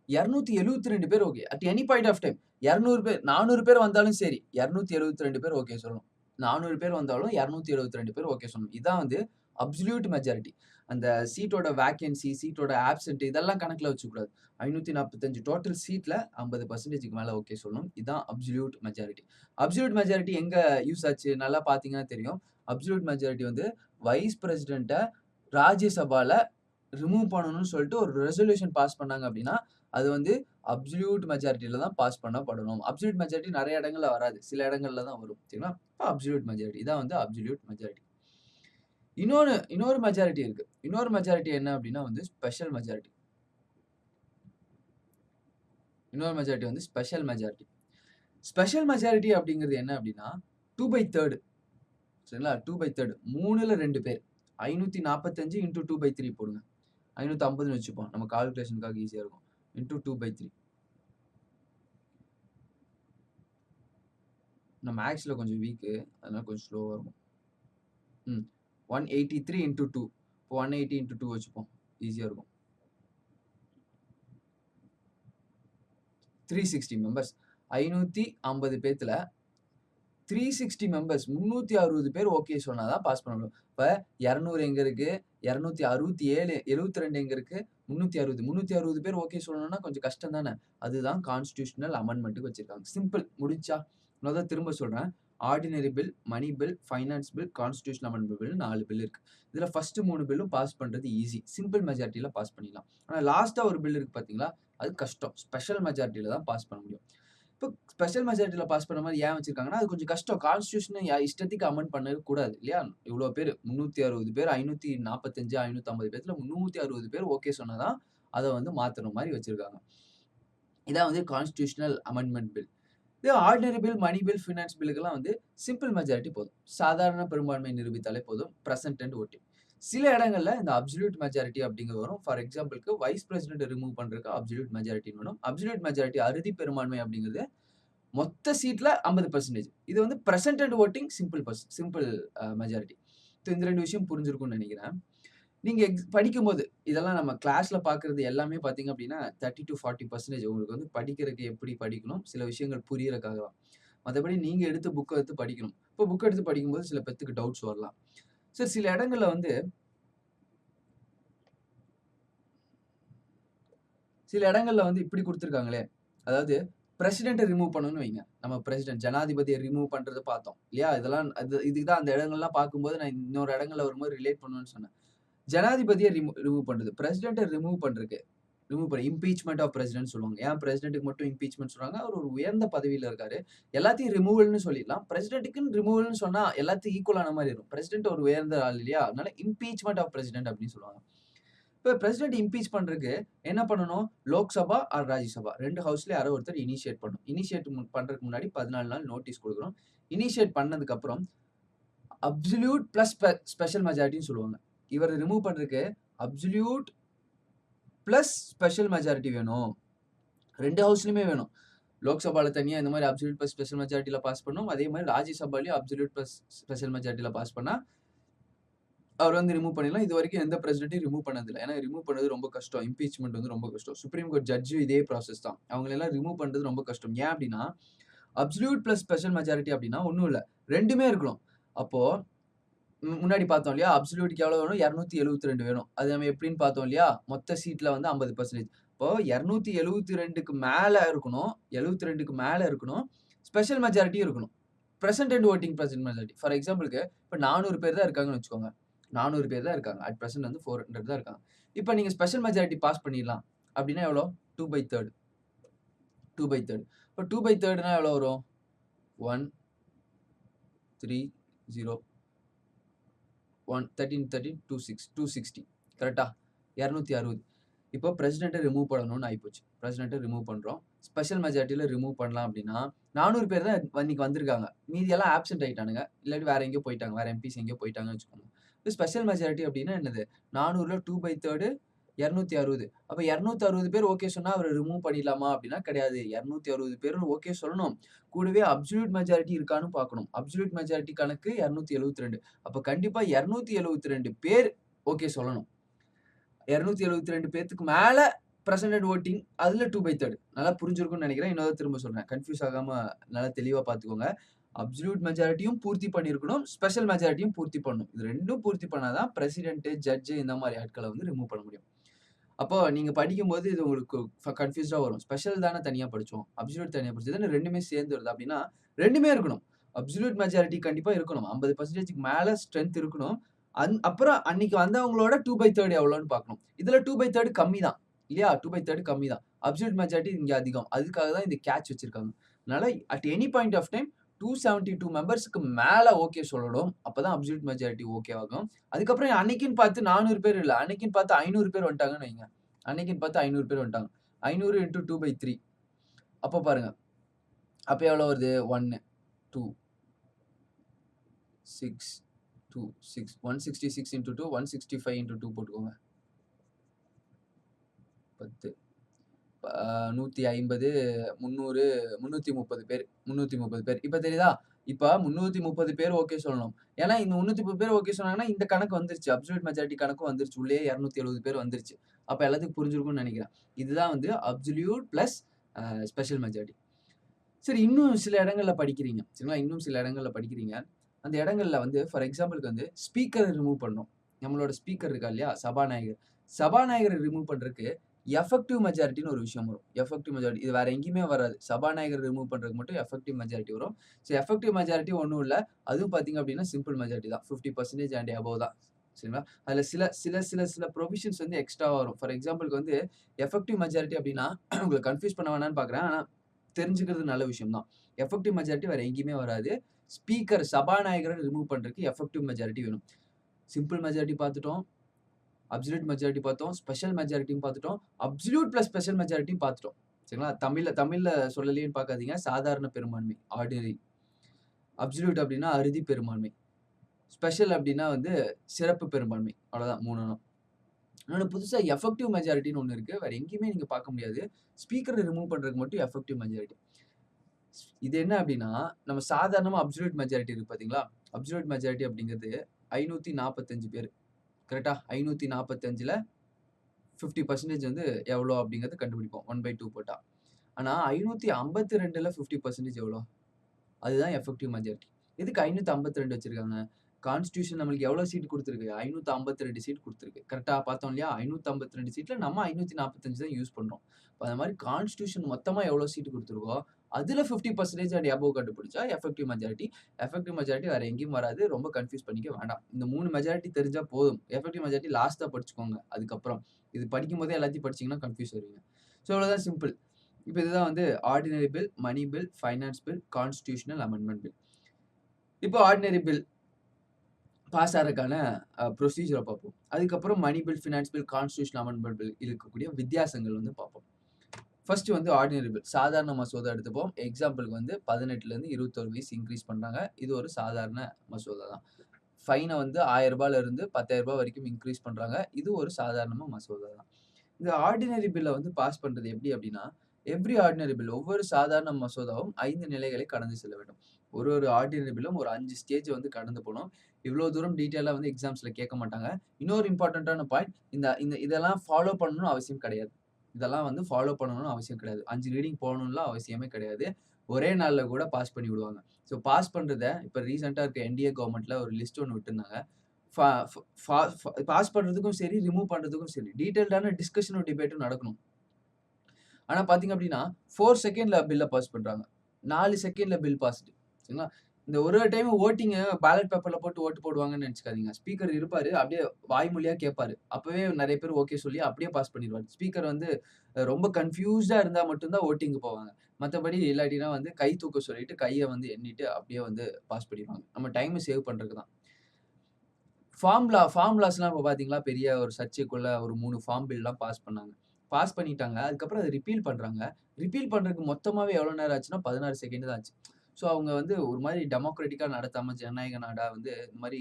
272 பேர் okay. At any point of time 200 பேர் 400 பேர் வந்தாலும் சரி, 272 பேர் ஓகே சொல்லணும். 400 பேர் வந்தாலும் 272 பேர் ஓகே சொல்லணும். இதான் வந்து அப்சல்யூட் மெஜாரிட்டி. அந்த சீட்டோட வேக்கன்சி, சீட்டோட ஆப்சென்ட் இதெல்லாம் கணக்குல வச்சுக்கக்கூடாது. 545 டோட்டல் சீட்ல 50%க்கு மேல ஓகே சொல்லணும். இதான் அப்சல்யூட் மெஜாரிட்டி. அப்சல்யூட் மெஜாரிட்டி எங்க யூஸ் ஆச்சு? நல்லா பார்த்தீங்கன்னா தெரியும். அப்சல்யூட் மெஜாரிட்டி வந்து வைஸ் பிரசிடென்ட்ட ராஜ்யசபால ரிமூவ் பண்ணணும்னு சொல்லிட்டு ஒரு ரெசல்யூஷன் பாஸ் பண்ணாங்க அப்படின்னா, அது வந்து அப்சல்யூட் மெஜாரிட்டில தான் பாஸ் பண்ணப்படணும். அப்சல்யூட் மெஜாரிட்டி நெறைய இடங்கள்ல வராது. சில இடங்கள்ல தான் வரும். சரிங்களா? அப்ப அப்சல்யூட் மெஜாரிட்டி. இதான் வந்து அப்சல்யூட் மெஜாரிட்டி. இன்னொரு மெஜாரிட்டி இருக்கு. இன்னொரு மெஜாரிட்டி என்ன அப்படின்னா வந்து ஸ்பெஷல் மெஜாரிட்டி. இன்னொரு மெஜாரிட்டி வந்து ஸ்பெஷல் மெஜாரிட்டி. ஸ்பெஷல் மெஜாரிட்டி அப்படிங்கிறது என்ன அப்படின்னா 2/3 சரிங்களா? 2/3 3ல 2 பேர். 545 இன்டு 2/3 போடுங்க. 550ன்னு வச்சுப்போம். நம்ம கால்குலேஷனுக்காக ஈஸியா இருக்கும். இன்டு 2/3. நான் மேத்ஸ்ல கொஞ்சம் வீக்கு. அதனால கொஞ்சம் ஸ்லோவா இருக்கும். 183 இன்டு 2. இப்போ 180 இன்டு 2 வச்சுப்போம். ஈஸியா இருக்கும். 360 மெம்பர்ஸ். 550 பேத்துல 360 மெம்பர்ஸ் 360 பேர் ஓகே சொன்னா தான் பாஸ் பண்ண முடியும். இப்ப 200 எங்க இருக்கு? 267 72 எங்க இருக்கு? 360 360 பேர் ஓகே சொல்லணும்னா கொஞ்சம் கஷ்டம் தானே. அதுதான் கான்ஸ்டிடியூஷனல் அமெண்ட்மென்ட்க்கு வச்சிருக்காங்க. சிம்பிள் முடிஞ்சா? நான் திரும்ப சொல்றேன். Ordinary bill, money bill, finance bill, constitutional amendment bill 4 bill இருக்கு. இதுல ஃபர்ஸ்ட் 3 பில்லும் பாஸ் பண்றது ஈஸி. சிம்பிள் மெஜாரிட்டில பாஸ் பண்ணிடலாம். ஆனா லாஸ்ட்டா ஒரு பில் இருக்கு பார்த்தீங்களா? அது கஷ்டம். ஸ்பெஷல் மெஜாரிட்டில தான் பாஸ் பண்ண முடியும். இப்போ ஸ்பெஷல் மெஜாரிட்டில பாஸ் பண்ண மாரி ஏன் வச்சிருக்காங்கன்னா, அது கொஞ்சம் கஷ்டம். கான்ஸ்டிடியூஷன இஷ்டத்துக்கு அமெண்ட் பண்ணவே கூடாது இல்லையா? இவ்ளோ பேரு 360 பேர் 545, 550 பேத்துல 360 பேர் ஓகே சொன்னா தான் அத வந்து மாத்துற மாரி வச்சிருக்காங்க. இதான் வந்து கான்ஸ்டிடியூஷனல் அமெண்ட்மென்ட் பில். இதே ordinary bill, money bill, finance பில்லுக்கெல்லாம் வந்து சிம்பிள் மெஜாரிட்டி போதும். சாதாரண பெரும்பான்மை நிரூபித்தாலே போதும். Present and voting. சில இடங்கள்ல இந்த அப்சல்யூட் மெஜாரிட்டி அப்படிங்கிறது வரும். ஃபார் எக்ஸாம்பிள்க்கு வைஸ் பிரசிடென்ட் ரிமூவ் பண்றதுக்கு அப்சல்யூட் மெஜாரிட்டின்னு வரும். அப்சல்யூட் மெஜாரிட்டி அறுதி பெரும்பான்மை அப்படிங்கிறது மொத்த சீட்ல 50%. இது வந்து present and voting simple majority. இந்த 2 விஷயம் புரிஞ்சிருக்கும்னு நினைக்கிறேன். நீங்க படிக்கும்போது இதெல்லாம் நம்ம கிளாஸ்ல பார்க்கிறது எல்லாமே பார்த்தீங்க அப்படின்னா 30 to 40% உங்களுக்கு வந்து படிக்கிறதுக்கு எப்படி படிக்கணும், சில விஷயங்கள் புரியறதுக்காக தான். மத்தபடி நீங்க எடுத்து புக்க எடுத்து படிக்கணும். இப்போ புக் எடுத்து படிக்கும்போது சில பேத்துக்கு டவுட்ஸ் வரலாம். சார் சில இடங்கள்ல வந்து இப்படி குடுத்துருக்காங்களே, அதாவது பிரசிடென்ட்ட ரிமூவ் பண்ணணும்னு வைங்க. நம்ம பிரசிடென்ட் ஜனாதிபதிய ரிமூவ் பண்றத பார்த்தோம். இல்லையா? இதெல்லாம் இதுக்கு தான் அந்த இடங்கள்லாம் பார்க்கும்போது நான் இன்னொரு இடங்கள்ல வரும்போது ரிலேட் பண்ணுவேன்னு சொன்னேன். ஜனாதிபதிய ரிமூவ் பண்றது. பிரசிடென்ட்ட ரிமூவ் பண்றதுக்கு இம்பீச்மென்ட் ஆஃப் பிரசிடென்ட் சொல்லுவாங்க. ஏன் பிரசிடென்ட்க்கு மட்டும் இம்பீச்மென்ட் சொல்றாங்க? அவர் ஒரு உயர்ந்த பதவியில இருக்காரு. எல்லாத்தையும் ரிமூவல்ன்னு சொல்லிடலாம். பிரசிடென்ட்க்குன்னு ரிமூவல்ன்னு சொன்னா எல்லாத்தையும் ஈக்குவலான மாரி இருக்கும். பிரசிடென்ட் ஒரு உயர்ந்த ஆள் இல்லையா? அதனால இம்பீச்மென்ட் ஆஃப் பிரசிடென்ட் அப்படின்னு சொல்லுவாங்க. இப்ப பிரசிடென்ட் இம்பீச் பண்றதுக்கு என்ன பண்ணணும்? லோக்சபா ஆர் ராஜ்யசபா 2 ஹவுஸ்ல யாரோ ஒருத்தர் இனிஷியேட் பண்ணணும். இனிஷியேட் பண்றதுக்கு முன்னாடி 14 நாள் நோட்டீஸ் குடுக்கணும். இனிஷியேட் பண்ணதுக்கு அப்புறம் அப்சல்யூட் பிளஸ் ஸ்பெஷல் மெஜாரிட்டின்னு சொல்லுவாங்க. இவர ரிமூவ் பண்றதுக்கு அப்சல்யூட் பிளஸ் ஸ்பெஷல் மெஜாரிட்டி வேணும். 2 ஹவுஸ்லயுமே வேணும். லோக்சபால தனியா இந்த மாரி அப்சல்யூட் பிளஸ் ஸ்பெஷல் மெஜாரிட்டில பாஸ் பண்ணணும். அதே மாரி ராஜ்யசபாலயும் அப்சல்யூட் பிளஸ் ஸ்பெஷல் மெஜாரிட்டில பாஸ் பண்ணா அவர் வந்து ரிமூவ் பண்ணிடலாம். இதுவரைக்கும் எந்த பிரசிடென்ட்டையும் ரிமூவ் பண்ணதில்ல. ஏன்னா ரிமூவ் பண்ணது ரொம்ப கஷ்டம். இம்பீச்மென்ட் வந்து ரொம்ப கஷ்டம். சுப்ரீம் கோர்ட் ஜட்ஜும் இதே ப்ராசஸ் தான். அவங்களெல்லாம் ரிமூவ் பண்றது ரொம்ப கஷ்டம். ஏன் அப்படின்னா, அப்சல்யூட் பிளஸ் ஸ்பெஷல் மெஜாரிட்டி அப்படின்னா ஒண்ணும் இல்ல. 2மே இருக்கணும். அப்போ முன்னாடி பார்த்தோம் இல்லையா? அப்சல்யூட்க்கு எவ்வளோ வேணும்? 272 வேணும். அது நம்ம எப்படின்னு பார்த்தோம் இல்லையா? மொத்த சீட்ல வந்து 50%. இப்போ 272க்கு மேல இருக்கணும். 72க்கு மேல இருக்கணும். ஸ்பெஷல் மெஜாரிட்டியும் இருக்கணும். Present and voting present majority. For எக்ஸாம்பிளுக்கு இப்ப 400 பேர் தான் இருக்காங்கன்னு வச்சுக்கோங்க. 400 பேர் தான் இருக்காங்க. அட் பிரசன்ட் வந்து 400 தான் இருக்காங்க. இப்ப நீங்க ஸ்பெஷல் மெஜாரிட்டி பாஸ் பண்ணிடலாம். அப்படின்னா எவ்வளோ? 2/3. 2/3. இப்ப 2/3னா எவ்வளோ வரும்? 1, 3, 0, 1, 13, 13, 26, 260. கரெக்ட்டா? 260. இப்போ பிரசிடென்ட்ட ரிமூவ் பண்ணணும்னு ஆயிப்போச்சு. பிரசிடென்ட்ட ரிமூவ் பண்றோம். ஸ்பெஷல் மெஜாரிட்டில ரிமூவ் பண்ணலாம் அப்படின்னா, 400 பேர் தான் இன்னைக்கு வந்திருக்காங்க. மீதி எல்லாம் ஆப்சென்ட் ஆயிட்டானுங்க. இல்லாட்டி வேற எங்கேயோ போயிட்டாங்க. வேற எம்பிஸ் எங்கேயோ போயிட்டாங்கன்னு வச்சுக்கோங்க. இப்போ ஸ்பெஷல் மெஜாரிட்டி அப்படின்னா என்னது? 400ல 2/3 260. அப்ப 260 பேர் ஓகே சொன்னா அவர ரிமூவ் பண்ணிடலாமா அப்படின்னா கிடையாது. 260 பேரும் ஓகே சொல்லணும். கூடவே அப்சல்யூட் மெஜாரிட்டி இருக்கான்னு பார்க்கணும். அப்சல்யூட் மெஜாரிட்டி கணக்கு 272. அப்ப கண்டிப்பா 272 பேர் ஓகே சொல்லணும். 272 பேத்துக்கு மேல பிரசன்ட் வோட்டிங் அதுல 2/3. நல்லா புரிஞ்சிருக்கும்னு நினைக்கிறேன். இன்னொரு திரும்ப சொல்றேன். கன்ஃப்யூஸ் ஆகாம நல்லா தெளிவா பார்த்துக்கோங்க. அப்சல்யூட் மெஜாரிட்டியும் பூர்த்தி பண்ணியிருக்கணும். ஸ்பெஷல் மெஜாரிட்டியும் பூர்த்தி பண்ணணும். இது 2ம் பூர்த்தி பண்ணாதான் பிரசிடென்ட், ஜட்ஜ் இந்த மாதிரி ஆட்கள வந்து ரிமூவ் பண்ண முடியும். அப்போ நீங்க படிக்கும்போது இது உங்களுக்கு கன்ஃப்யூஸ்டா வரும். ஸ்பெஷல் தானே தனியா படிச்சோம். அப்சல்யூட் தனியா படிச்சது. 2மே சேர்ந்து வருது அப்படின்னா 2மே இருக்கணும். அப்சல்யூட் மெஜாரிட்டி கண்டிப்பா இருக்கணும். 50%க்கு மேல ஸ்ட்ரென்த் இருக்கணும். அப்புறம் அன்னைக்கு வந்தவங்களோட 2/3 எவ்வளோன்னு பார்க்கணும். இதுல 2/3 கம்மி தான். இல்லையா? 2/3 கம்மி தான். அப்சல்யூட் மெஜாரிட்டி இங்க அதிகம். அதுக்காக தான் இந்த கேட்ச் வச்சிருக்காங்க. அதனால at any point of time 272 மெம்பர்ஸ்க்கு மேல ஓகே சொல்லணும். அப்பதான் அப்சல்யூட் மெஜாரிட்டி ஓகே ஆகும். அதுக்கப்புறம் அன்னைக்குன்னு பார்த்து 400 பேர் இல்ல. அன்னைக்குன்னு பார்த்து 500 பேர் வந்துட்டாங்கன்னு வைங்க. அன்னைக்குன்னு பார்த்து 500 பேர் வந்துட்டாங்க. 500 × 2/3. அப்ப பாருங்க. அப்ப எவ்வளவு வருது? 1, 2, 6, 2, 6. 166 × 2, 165 × 2 போட்டுக்கோங்க. 10, 150, 300, 330 பேர். 330 பேர். இப்ப தெரியுதா? இப்ப 330 பேர் ஓகே சொல்லணும். ஏன்னா இந்த 330 பேர் ஓகே சொன்னாங்கன்னா இந்த கணக்கு வந்துருச்சு. அப்சல்யூட் மெஜாரிட்டி கணக்கும் வந்துருச்சு. உள்ளேயே 270 பேர் வந்துருச்சு. அப்ப எல்லாத்துக்கும் புரிஞ்சிருக்கும்னு நினைக்கிறேன். இதுதான் வந்து அப்சல்யூட் பிளஸ் ஸ்பெஷல் மெஜாரிட்டி. சரி, இன்னும் சில இடங்கள்ல படிக்கிறீங்க. சரிங்களா? இன்னும் சில இடங்கள்ல படிக்கிறீங்க. அந்த இடங்கள்ல வந்து ஃபார் எக்ஸாம்பிள்க்கு வந்து ஸ்பீக்கர ரிமூவ் பண்ணணும். நம்மளோட ஸ்பீக்கர் இருக்கா இல்லையா? சபாநாயகர். சபாநாயகர ரிமூவ் பண்றதுக்கு எஃபெக்டிவ் மெஜாரிட்டின்னு ஒரு விஷயம் வரும். எஃபெக்டிவ் மெஜாரிட்டி இது வேற எங்கேயுமே வராது. சபாநாயகர் ரிமூவ் பண்றதுக்கு மட்டும் எஃபெக்டிவ் மெஜாரிட்டி வரும். ஸோ எஃபெக்டிவ் மெஜாரிட்டி ஒண்ணும் இல்ல. அதுவும் பார்த்தீங்க அப்படின்னா சிம்பிள் மெஜாரிட்டி தான். 50% அண்ட் அபோவ் தான். சரிங்களா? அதுல சில சில சில சில ப்ரொவிஷன்ஸ் வந்து எக்ஸ்ட்ராவா வரும். ஃபார் எக்ஸாம்பிள்க்கு வந்து எஃபெக்டிவ் மெஜாரிட்டி அப்படின்னா உங்கள கன்ஃப்யூஸ் பண்ண வேணாம்னு பார்க்குறேன். ஆனா தெரிஞ்சுக்கிறது நல்ல விஷயம் தான். எஃபெக்டிவ் மெஜாரிட்டி வேற எங்கேயுமே வராது. ஸ்பீக்கர் சபாநாயகர ரிமூவ் பண்றதுக்கு எஃபெக்டிவ் மெஜாரிட்டி வேணும். சிம்பிள் மெஜாரிட்டி பார்த்துட்டோம். அப்சல்யூட் மெஜாரிட்டி பார்த்தோம். ஸ்பெஷல் மெஜாரிட்டியும் பார்த்துட்டோம். அப்சல்யூட் பிளஸ் ஸ்பெஷல் மெஜாரிட்டியும் பார்த்துட்டோம். சரிங்களா? தமிழ்ல சொல்லலையேன்னு பார்க்காதீங்க. சாதாரண பெரும்பான்மை ஆர்டினரி. அப்சல்யூட் அப்படின்னா அறுதி பெரும்பான்மை. ஸ்பெஷல் அப்படின்னா வந்து சிறப்பு பெரும்பான்மை. அவ்வளவுதான் 3 இன்னொன்னு புதுசா எஃபெக்டிவ் மெஜாரிட்டின்னு ஒண்ணு இருக்கு. வேற எங்கேயுமே நீங்க பார்க்க முடியாது. ஸ்பீக்கர ரிமூவ் பண்றதுக்கு மட்டும் எஃபெக்டிவ் மெஜாரிட்டி. இது என்ன அப்படின்னா, நம்ம சாதாரணமா அப்சல்யூட் மெஜாரிட்டி இருக்கு பார்த்தீங்களா? அப்சல்யூட் மெஜாரிட்டி அப்படிங்கிறது 545 பேர். கரெக்ட்டா? 545ல 50% வந்து எவ்வளோ அப்படிங்கிறத கண்டுபிடிப்போம். 1/2 போட்டா. ஆனா 552ல 50% எவ்வளோ? அதுதான் எஃபெக்டிவ் மெஜாரிட்டி. எதுக்கு 552 வச்சிருக்காங்க? கான்ஸ்டிடியூஷன் நம்மளுக்கு எவ்வளோ சீட் குடுத்திருக்கு? 552 சீட் குடுத்திருக்கு. கரெக்ட்டா பார்த்தோம் இல்லையா? 552 சீட்ல நம்ம 545 தான் யூஸ் பண்றோம். அப்ப அந்த மாரி கான்ஸ்டிடியூஷன் மொத்தமா எவ்வளோ சீட் குடுத்திருக்கோ, அதுல 50% அண்ட் அபோவ் கண்டுபிடிச்சா எஃபெக்டிவ் மெஜாரிட்டி. எஃபெக்டிவ் மெஜாரிட்டி வேற எங்கேயும் வராது. ரொம்ப கன்ஃப்யூஸ் பண்ணிக்க வேண்டாம். இந்த 3 மெஜாரிட்டி தெரிஞ்சா போதும். எஃபெக்டிவ் மெஜாரிட்டி லாஸ்ட்டா படிச்சுக்கோங்க. அதுக்கப்புறம். இது படிக்கும்போதே எல்லாத்தையும் படிச்சீங்கன்னா கன்ஃப்யூஸ் ஆயிருவீங்க. ஸோ இவ்வளவுதான் சிம்பிள். இப்ப இதுதான் வந்து ordinary bill, money bill, finance bill, constitutional amendment bill. இப்போ ஆர்டினரி பில் பாஸ் ஆறதுக்கான ப்ரொசீஜர பார்ப்போம். அதுக்கப்புறம் money bill, finance bill, constitutional amendment bill இருக்கக்கூடிய வித்தியாசங்கள் வந்து பார்ப்போம். ஃபர்ஸ்ட் வந்து ஆர்டினரி பில். சாதாரண மசோதா எடுத்துப்போம். எக்ஸாம்பிள்க்கு வந்து 18லேருந்து 21 வயசு இன்கிரீஸ் பண்றாங்க. இது ஒரு சாதாரண மசோதா தான். ஃபைன வந்து ரூ. 1000லேருந்து ரூ. 10,000 வரைக்கும் இன்கிரீஸ் பண்றாங்க. இது ஒரு சாதாரண மசோதா தான். இந்த ஆர்டினரி பில்ல வந்து பாஸ் பண்றது எப்படி அப்படின்னா, எவ்ரி ஆர்டினரி பில் ஒவ்வொரு சாதாரண மசோதாவும் 5 நிலைகளை கடந்து செல்ல வேண்டும். ஒரு ஆர்டினரி பில்லும் ஒரு 5 ஸ்டேஜ் வந்து கடந்து போணும். இவ்ளோ தூரம் டீட்டெயிலா வந்து எக்ஸாம்ஸ்ல கேட்க மாட்டாங்க. இன்னொரு இம்பார்ட்டன்ட்டான பாயிண்ட் இந்த இந்த இதெல்லாம் ஃபாலோ பண்ணணும்னு அவசியம் கிடையாது. இதெல்லாம் வந்து ஃபாலோ பண்ணணும்னு அவசியம் கிடையாது. 5 ரீடிங் போகணும்லாம் அவசியமே கிடையாது. ஒரே நாள்ல கூட பாஸ் பண்ணி விடுவாங்க. ஸோ பாஸ் பண்றத இப்ப ரீசென்ட்டா இருக்க என்டிஏ கவர்ன்மெண்ட்ல ஒரு லிஸ்ட் ஒண்ணு விட்டிருந்தாங்க. ஃபா ஃபா பாஸ் பண்றதுக்கும் சரி, ரிமூவ் பண்றதுக்கும் சரி, டீட்டெயில்டான டிஸ்கஷனும், டிபேட்டும் நடக்கணும். ஆனா பார்த்தீங்க அப்படின்னா, 4 செகண்ட்ல பில்ல பாஸ் பண்றாங்க. 4 செகண்ட்ல பில் பாஸ்டு. சரிங்களா? இந்த ஒரு டைம் ஓட்டிங்க பேலட் பேப்பர்ல போட்டு ஓட்டு போடுவாங்கன்னு நெனச்சுக்காதீங்க. ஸ்பீக்கர் இருப்பாரு. அப்படியே வாய்மொழியா கேட்பாரு. அப்பவே நெறைய பேர் ஓகே சொல்லி அப்படியே பாஸ் பண்ணிருவாரு. ஸ்பீக்கர் வந்து ரொம்ப கன்ஃப்யூஸ்டா இருந்தா மட்டும் தான் ஓட்டிங்க்கு போவாங்க. மத்தபடி இல்லாட்டினா வந்து கை தூக்க சொல்லிட்டு கைய வந்து எண்ணிட்டு அப்படியே வந்து பாஸ் பண்ணிருவாங்க. நம்ம டைம சேவ் பண்றதுக்கு தான். ஃபார்முலாஸ்லாம் இப்ப பார்த்தீங்களா, பெரிய ஒரு சர்ச்சைக்குள்ள ஒரு 3 ஃபார்ம் பில்லாம் பாஸ் பண்ணாங்க. பாஸ் பண்ணிட்டாங்க. அதுக்கப்புறம் அத ரிப்பீல் பண்றாங்க. ரிப்பீல் பண்றதுக்கு மொத்தமாவே எவ்வளோ நேரம் ஆச்சுன்னா, 16 செகண்ட் தான் ஆச்சு. ஸோ அவங்க வந்து ஒரு மாரி டெமோக்ராட்டிக்கா நடத்தாம ஜனநாயக நாடா வந்து இந்த மாரி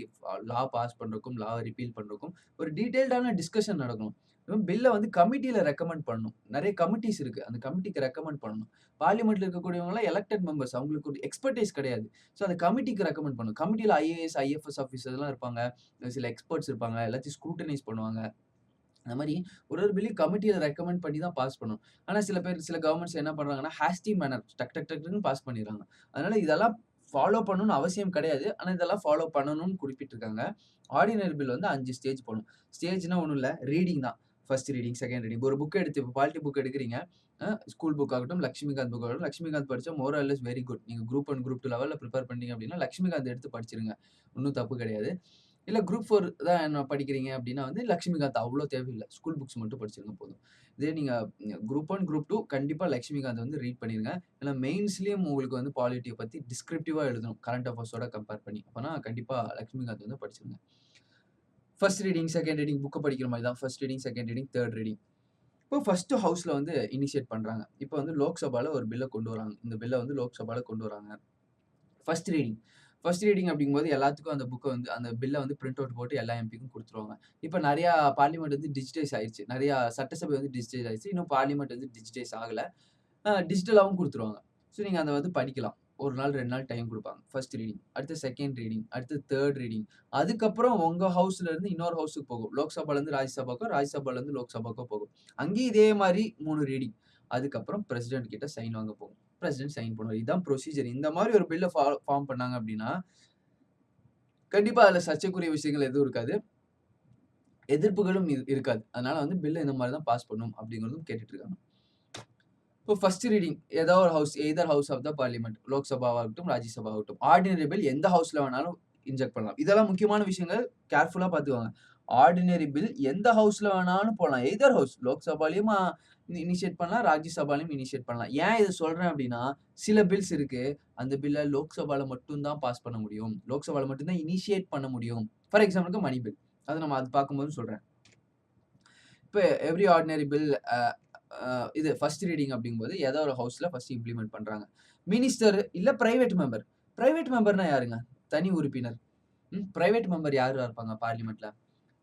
லா பாஸ் பண்றதுக்கும், லாவ ரிப்பீல் பண்றதுக்கும் ஒரு டீட்டெயில்டான டிஸ்கஷன் நடக்கணும். பில்ல வந்து கமிட்டில ரெக்கமெண்ட் பண்ணணும். நெறைய கமிட்டீஸ் இருக்கு. அந்த கமிட்டிக்கு ரெக்கமெண்ட் பண்ணணும். பார்லிமென்ட்ல இருக்கக்கூடியவங்கலாம் எலக்டட் மெம்பர்ஸ். அவங்களுக்கு ஒரு எக்ஸ்பெர்டைஸ் கிடையாது. ஸோ அந்த கமிட்டிக்கு ரெக்கமெண்ட் பண்ணணும். கமிட்டில ஐஏஎஸ், ஐஎஃப்எஸ் ஆஃபீசர்லாம் இருப்பாங்க. சில எக்ஸ்பெர்ட்ஸ் இருப்பாங்க. எல்லாத்தையும் ஸ்க்ரூட்டனைஸ் பண்ணுவாங்க. அந்த மாரி ஒரு பில்லையும் கமிட்டில ரெக்கமெண்ட் பண்ணி தான் பாஸ் பண்ணணும். ஆனா சில கவர்ன்மெண்ட்ஸ் என்ன பண்றாங்கன்னா, ஹேஸ்டி மேனர் டக்குன்னு பாஸ் பண்ணிர்றாங்க. அதனால இதெல்லாம் ஃபாலோ பண்ணணும்னு அவசியம் கிடையாது. ஆனா இதெல்லாம் ஃபாலோ பண்ணணும்னு குறிப்பிட்டிருக்காங்க. ஆர்டினரி பில் வந்து 5 ஸ்டேஜ் போணும். ஸ்டேஜ்னா ஒண்ணும் இல்ல. ரீடிங் தான். First reading, second reading. ஒரு புக் எடுத்து இப்ப பாலிட்டி புக் எடுக்குறீங்க. ஸ்கூல் புக் ஆகட்டும், லட்சுமிகாந்த் புக் ஆகட்டும். லட்சுமிகாந்த் படிச்சா more or less very good. நீங்க குரூப் 1, குரூப் 2 லெவல்ல பிரிப்பேர் பண்ணீங்க அப்டின்னா, லட்சுமிகாந்த் எடுத்து படிச்சிருங்க. ஒண்ணும் தப்பு கிடையாது. இல்ல குரூப் 4 தான் படிக்கிறீங்க அப்டின்னா வந்து லட்சுமிகாந்த் அவ்ளோ தேவையில்ல. ஸ்கூல் புக்ஸ் மட்டும் படிச்சிருங்க போதும். இதே நீங்க குரூப் 1, குரூப் 2 கண்டிப்பா லட்சுமிகாந்த் வந்து ரீட் பண்ணிருங்க. ஏன்னா மெயின்ஸ்லயும் உங்களுக்கு வந்து பாலிட்டிய பத்தி டிஸ்கிரிப்டிவா எழுதணும். கரண்ட் அஃபேர்ஸோட கம்பேர் பண்ணி. அப்பனா கண்டிப்பா லட்சுமிகாந்த் வந்து படிச்சிருங்க. ஃபர்ஸ்ட் ரீடிங், செகண்ட் ரீடிங் புக்க படிக்கிற மாரி தான். First reading, second reading, third reading. இப்போ ஃபர்ஸ்ட் ஹவுஸ்ல வந்து இனிஷியேட் பண்றாங்க. இப்போ வந்து லோக்சபால ஒரு பில்ல கொண்டு வராங்க. இந்த பில்ல வந்து லோக்சபால கொண்டு வராங்க. First reading. ஃபர்ஸ்ட் ரீடிங் அப்படிங்கும்போது எல்லாத்துக்கும் அந்த புக்க வந்து அந்த பில்ல வந்து பிரிண்ட் அவுட் போட்டு எல்லா எம்பிக்கும் குடுத்துருவாங்க. இப்ப நெறையா பார்லிமெண்ட் வந்து டிஜிடைஸ் ஆயிருச்சு. நெறையா சட்டசபை வந்து டிஜிடைஸ் ஆயிருச்சு. இன்னும் பார்லிமெண்ட் வந்து டிஜிடைஸ் ஆகல. டிஜிட்டலாவும் குடுத்துருவாங்க. ஸோ நீங்க அத வந்து படிக்கலாம். 1 நாள், 2 நாள் டைம் குடுப்பாங்க. First reading. அடுத்து செகண்ட் ரீடிங். அடுத்து தேர்ட் ரீடிங். அதுக்கப்புறம் உங்க ஹவுஸ்ல இருந்து இன்னொரு ஹவுஸ்க்கு போகும். லோக்சபாலருந்து ராஜ்யசபாக்கோ, ராஜ்யசபாலருந்து லோக்சபாக்கோ போகும். அங்கேயும் இதே மாரி 3 ரீடிங். அதுக்கப்புறம் பிரசிடென்ட் கிட்ட சைன் வாங்க போகும். பிரசிடென்ட் சைன் பண்ணுவாரு. இதான் ப்ரொசீஜர். இந்த மாரி ஒரு பில்ல ஃபார்ம் பண்ணாங்க அப்டின்னா, கண்டிப்பா அதுல சர்ச்சைக்குரிய விஷயங்கள் எதுவும் இருக்காது. எதிர்ப்புகளும் இருக்காது. அதனால வந்து பில்ல இந்த மாரி தான் பாஸ் பண்ணணும் அப்டிங்கிறதும் கேட்டுட்டு இருக்காங்க. இப்போ ஃபர்ஸ்ட் ரீடிங் ஏதோ ஒரு house either house of the parliament லோக்சபாவாகட்டும், ராஜ்யசபாவாகட்டும். ஆர்டினரி பில் எந்த ஹவுஸ்ல வேணாலும் இன்ஜெக்ட் பண்ணலாம். இதெல்லாம் முக்கியமான விஷயங்கள் கேர்ஃபுல்லா பார்த்துக்கோங்க. ஆர்டினரி பில் எந்த ஹவுஸ்ல வேணாலும் போடலாம். எய்தர் ஹவுஸ் லோக்சபாலயும் இனிஷியேட் பண்ணலாம், ராஜ்யசபாலயும் இனிஷியேட் பண்ணலாம். ஏன் இத சொல்றேன் அப்டின்னா, சில பில்ஸ் இருக்கு. அந்த பில்ல லோக்சபால மட்டும் தான் பாஸ் பண்ண முடியும். லோக்சபால மட்டும் தான் இனிஷியேட் பண்ண முடியும். ஃபார் எக்ஸாம்பிளுக்கு மணி பில். அது பார்க்கும்போது சொல்றேன். இப்ப எவ்ரி ஆர்டினரி பில் அ அ இது ஃபர்ஸ்ட் ரீடிங் அப்படிங்கும்போது ஏதோ ஒரு ஹவுஸ்ல ஃபர்ஸ்ட் இம்ப்ளிமெண்ட் பண்றாங்க. மினிஸ்டர் இல்ல பிரைவேட் மெம்பர். பிரைவேட் மெம்பர்னா யாருங்க? தனி உறுப்பினர். பிரைவேட் மெம்பர் யாரா இருப்பாங்க பார்லிமென்ட்ல?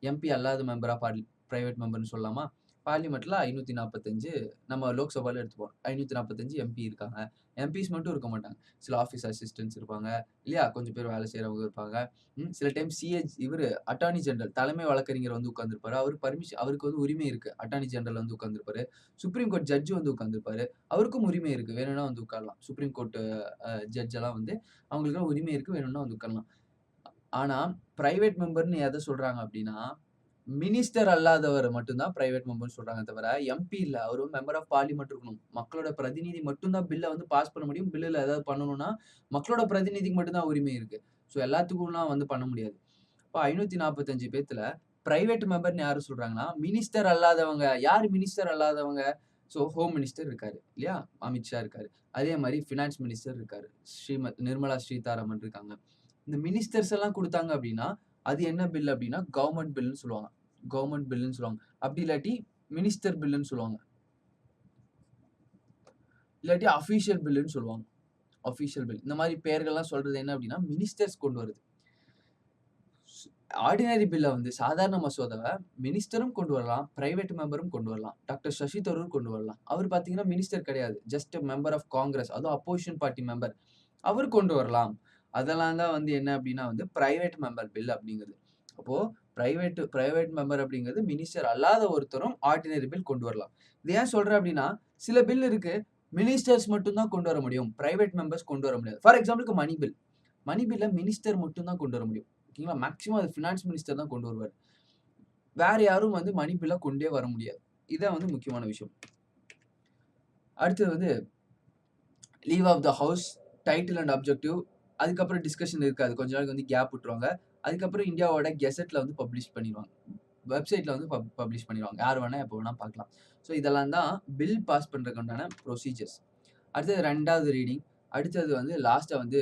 எம்பி அல்லாத மெம்பரா பிரைவேட் மெம்பர்ன்னு சொல்லலாமா? பார்லிமென்ட்ல 545 நம்ம லோக்சபால எடுத்துப்போம். 545 எம்பி இருக்காங்க. எம்பிஸ் மட்டும் இருக்க மாட்டாங்க. சில ஆஃபீஸ் அசிஸ்டன்ட்ஸ் இருப்பாங்க. இல்லையா? கொஞ்சம் பேர் வேலை செய்றவங்க இருப்பாங்க. சில டைம் அட்டார்னி ஜெனரல் தலைமை வழக்கறிஞர் வந்து உட்கார்ந்திருப்பாரு. அவருக்கு வந்து உரிமை இருக்கு. அட்டார்னி ஜெனரல் வந்து உட்கார்ந்திருப்பாரு. சுப்ரீம் கோர்ட் ஜட்ஜ் வந்து உட்கார்ந்திருப்பாரு. அவருக்கும் உரிமை இருக்கு. வேணும்னா வந்து உட்காரலாம். சுப்ரீம் கோர்ட் ஜட்ஜ் எல்லாம் வந்து அவங்களுக்கெல்லாம் உரிமை இருக்கு. வேணும்னா வந்து உட்காரலாம். ஆனா, பிரைவேட் மெம்பர்ன்னு எத சொல்றாங்க அப்டின்னா, மினிஸ்டர் அல்லாதவர மட்டும் தான் பிரைவேட் மெம்பர்ன்னு சொல்றாங்க தவிர, எம்பி இல்ல. அவரு மெம்பர் ஆஃப் பார்லிமென்ட் இருக்கணும். மக்களோட பிரதிநிதி மட்டும் தான் பில்ல வந்து பாஸ் பண்ண முடியும். பில்லுல ஏதாவது பண்ணணும்னா, மக்களோட பிரதிநிதிக்கு மட்டும் தான் உரிமை இருக்கு. ஸோ எல்லாத்துக்கும்லாம் வந்து பண்ண முடியாது. இப்ப 545 பேத்துல பிரைவேட் மெம்பர்ன்னு யாரு சொல்றாங்கன்னா, மினிஸ்டர் அல்லாதவங்க. யாரு மினிஸ்டர் அல்லாதவங்க? ஸோ ஹோம் மினிஸ்டர் இருக்காரு. இல்லையா? அமித் ஷா இருக்காரு. அதே மாரி பினான்ஸ் மினிஸ்டர் இருக்காரு. நிர்மலா ஸ்ரீதாராமன் இருக்காங்க. இந்த மினிஸ்டர்ஸ் எல்லாம் குடுத்தாங்க அப்டின்னா, அது என்ன பில் அப்டின்னா, கவர்ன்மென்ட் பில்ன்னு சொல்லுவாங்க. கவர்ன்மென்ட் பில்லுன்னு சொல்லுவாங்க. அப்டி இல்லாட்டி மினிஸ்டர் பில்லுன்னு சொல்லுவாங்க. இல்லாட்டி அஃபிஷியல் பில்லுன்னு சொல்லுவாங்க. Official bill. இந்த மாரி பெயர்கள்லாம் சொல்றது என்ன அப்டின்னா, மினிஸ்டர்ஸ் கொண்டு வரது. ஆர்டினரி பில்ல வந்து சாதாரண மசோதாவ மினிஸ்டரும் கொண்டு வரலாம். பிரைவேட் மெம்பரும் கொண்டு வரலாம். டாக்டர் சசி தரூர் கொண்டு வரலாம். அவரு பார்த்தீங்கன்னா மினிஸ்டர் கிடையாது. Just member of Congress. அதுவும் அப்போசிஷன் பார்ட்டி மெம்பர். அவரு கொண்டு வரலாம். அதெல்லாம் தான் வந்து என்ன அப்டின்னா வந்து பிரைவேட் மெம்பர் பில் அப்டிங்கிறது. அப்போ பிரைவேட் மெம்பர் அப்டிங்கிறது மினிஸ்டர் அல்லாத ஒருத்தரும் ஆர்டினரி பில் கொண்டு வரலாம். இது ஏன் சொல்றேன் அப்டின்னா, சில பில் இருக்கு. மினிஸ்டர்ஸ் மட்டும் தான் கொண்டு வர முடியும். பிரைவேட் மெம்பர்ஸ் கொண்டு வர முடியாது. For எக்ஸாம்பிள்க்கு money bill. மணி பில்ல மினிஸ்டர் மட்டும் தான் கொண்டு வர முடியும். ஓகேங்களா? மேக்ஸிமம் அது பினான்ஸ் மினிஸ்டர் தான் கொண்டு வருவாரு. வேற யாரும் வந்து மணி பில்ல கொண்டே வர முடியாது. இதான் வந்து முக்கியமான விஷயம். அடுத்தது வந்து leave of the house, title and objective, அதுக்கப்புறம் டிஸ்கஷன் இருக்காது. கொஞ்ச நாளைக்கு வந்து கேப் விட்டுருவாங்க. அதுக்கப்புறம் இந்தியாவோட கெசெட்ல வந்து பப்ளிஷ் பண்ணிருவாங்க. வெப்சைட்ல வந்து பப்ளிஷ் பண்ணிருவாங்க. யார் வேணா எப்போ வேணா பார்க்கலாம். ஸோ இதெல்லாம் தான் பில் பாஸ் பண்றதுக்கு உண்டான ப்ரொசீஜர்ஸ். அடுத்தது 2வது ரீடிங். அடுத்தது வந்து லாஸ்ட்டா வந்து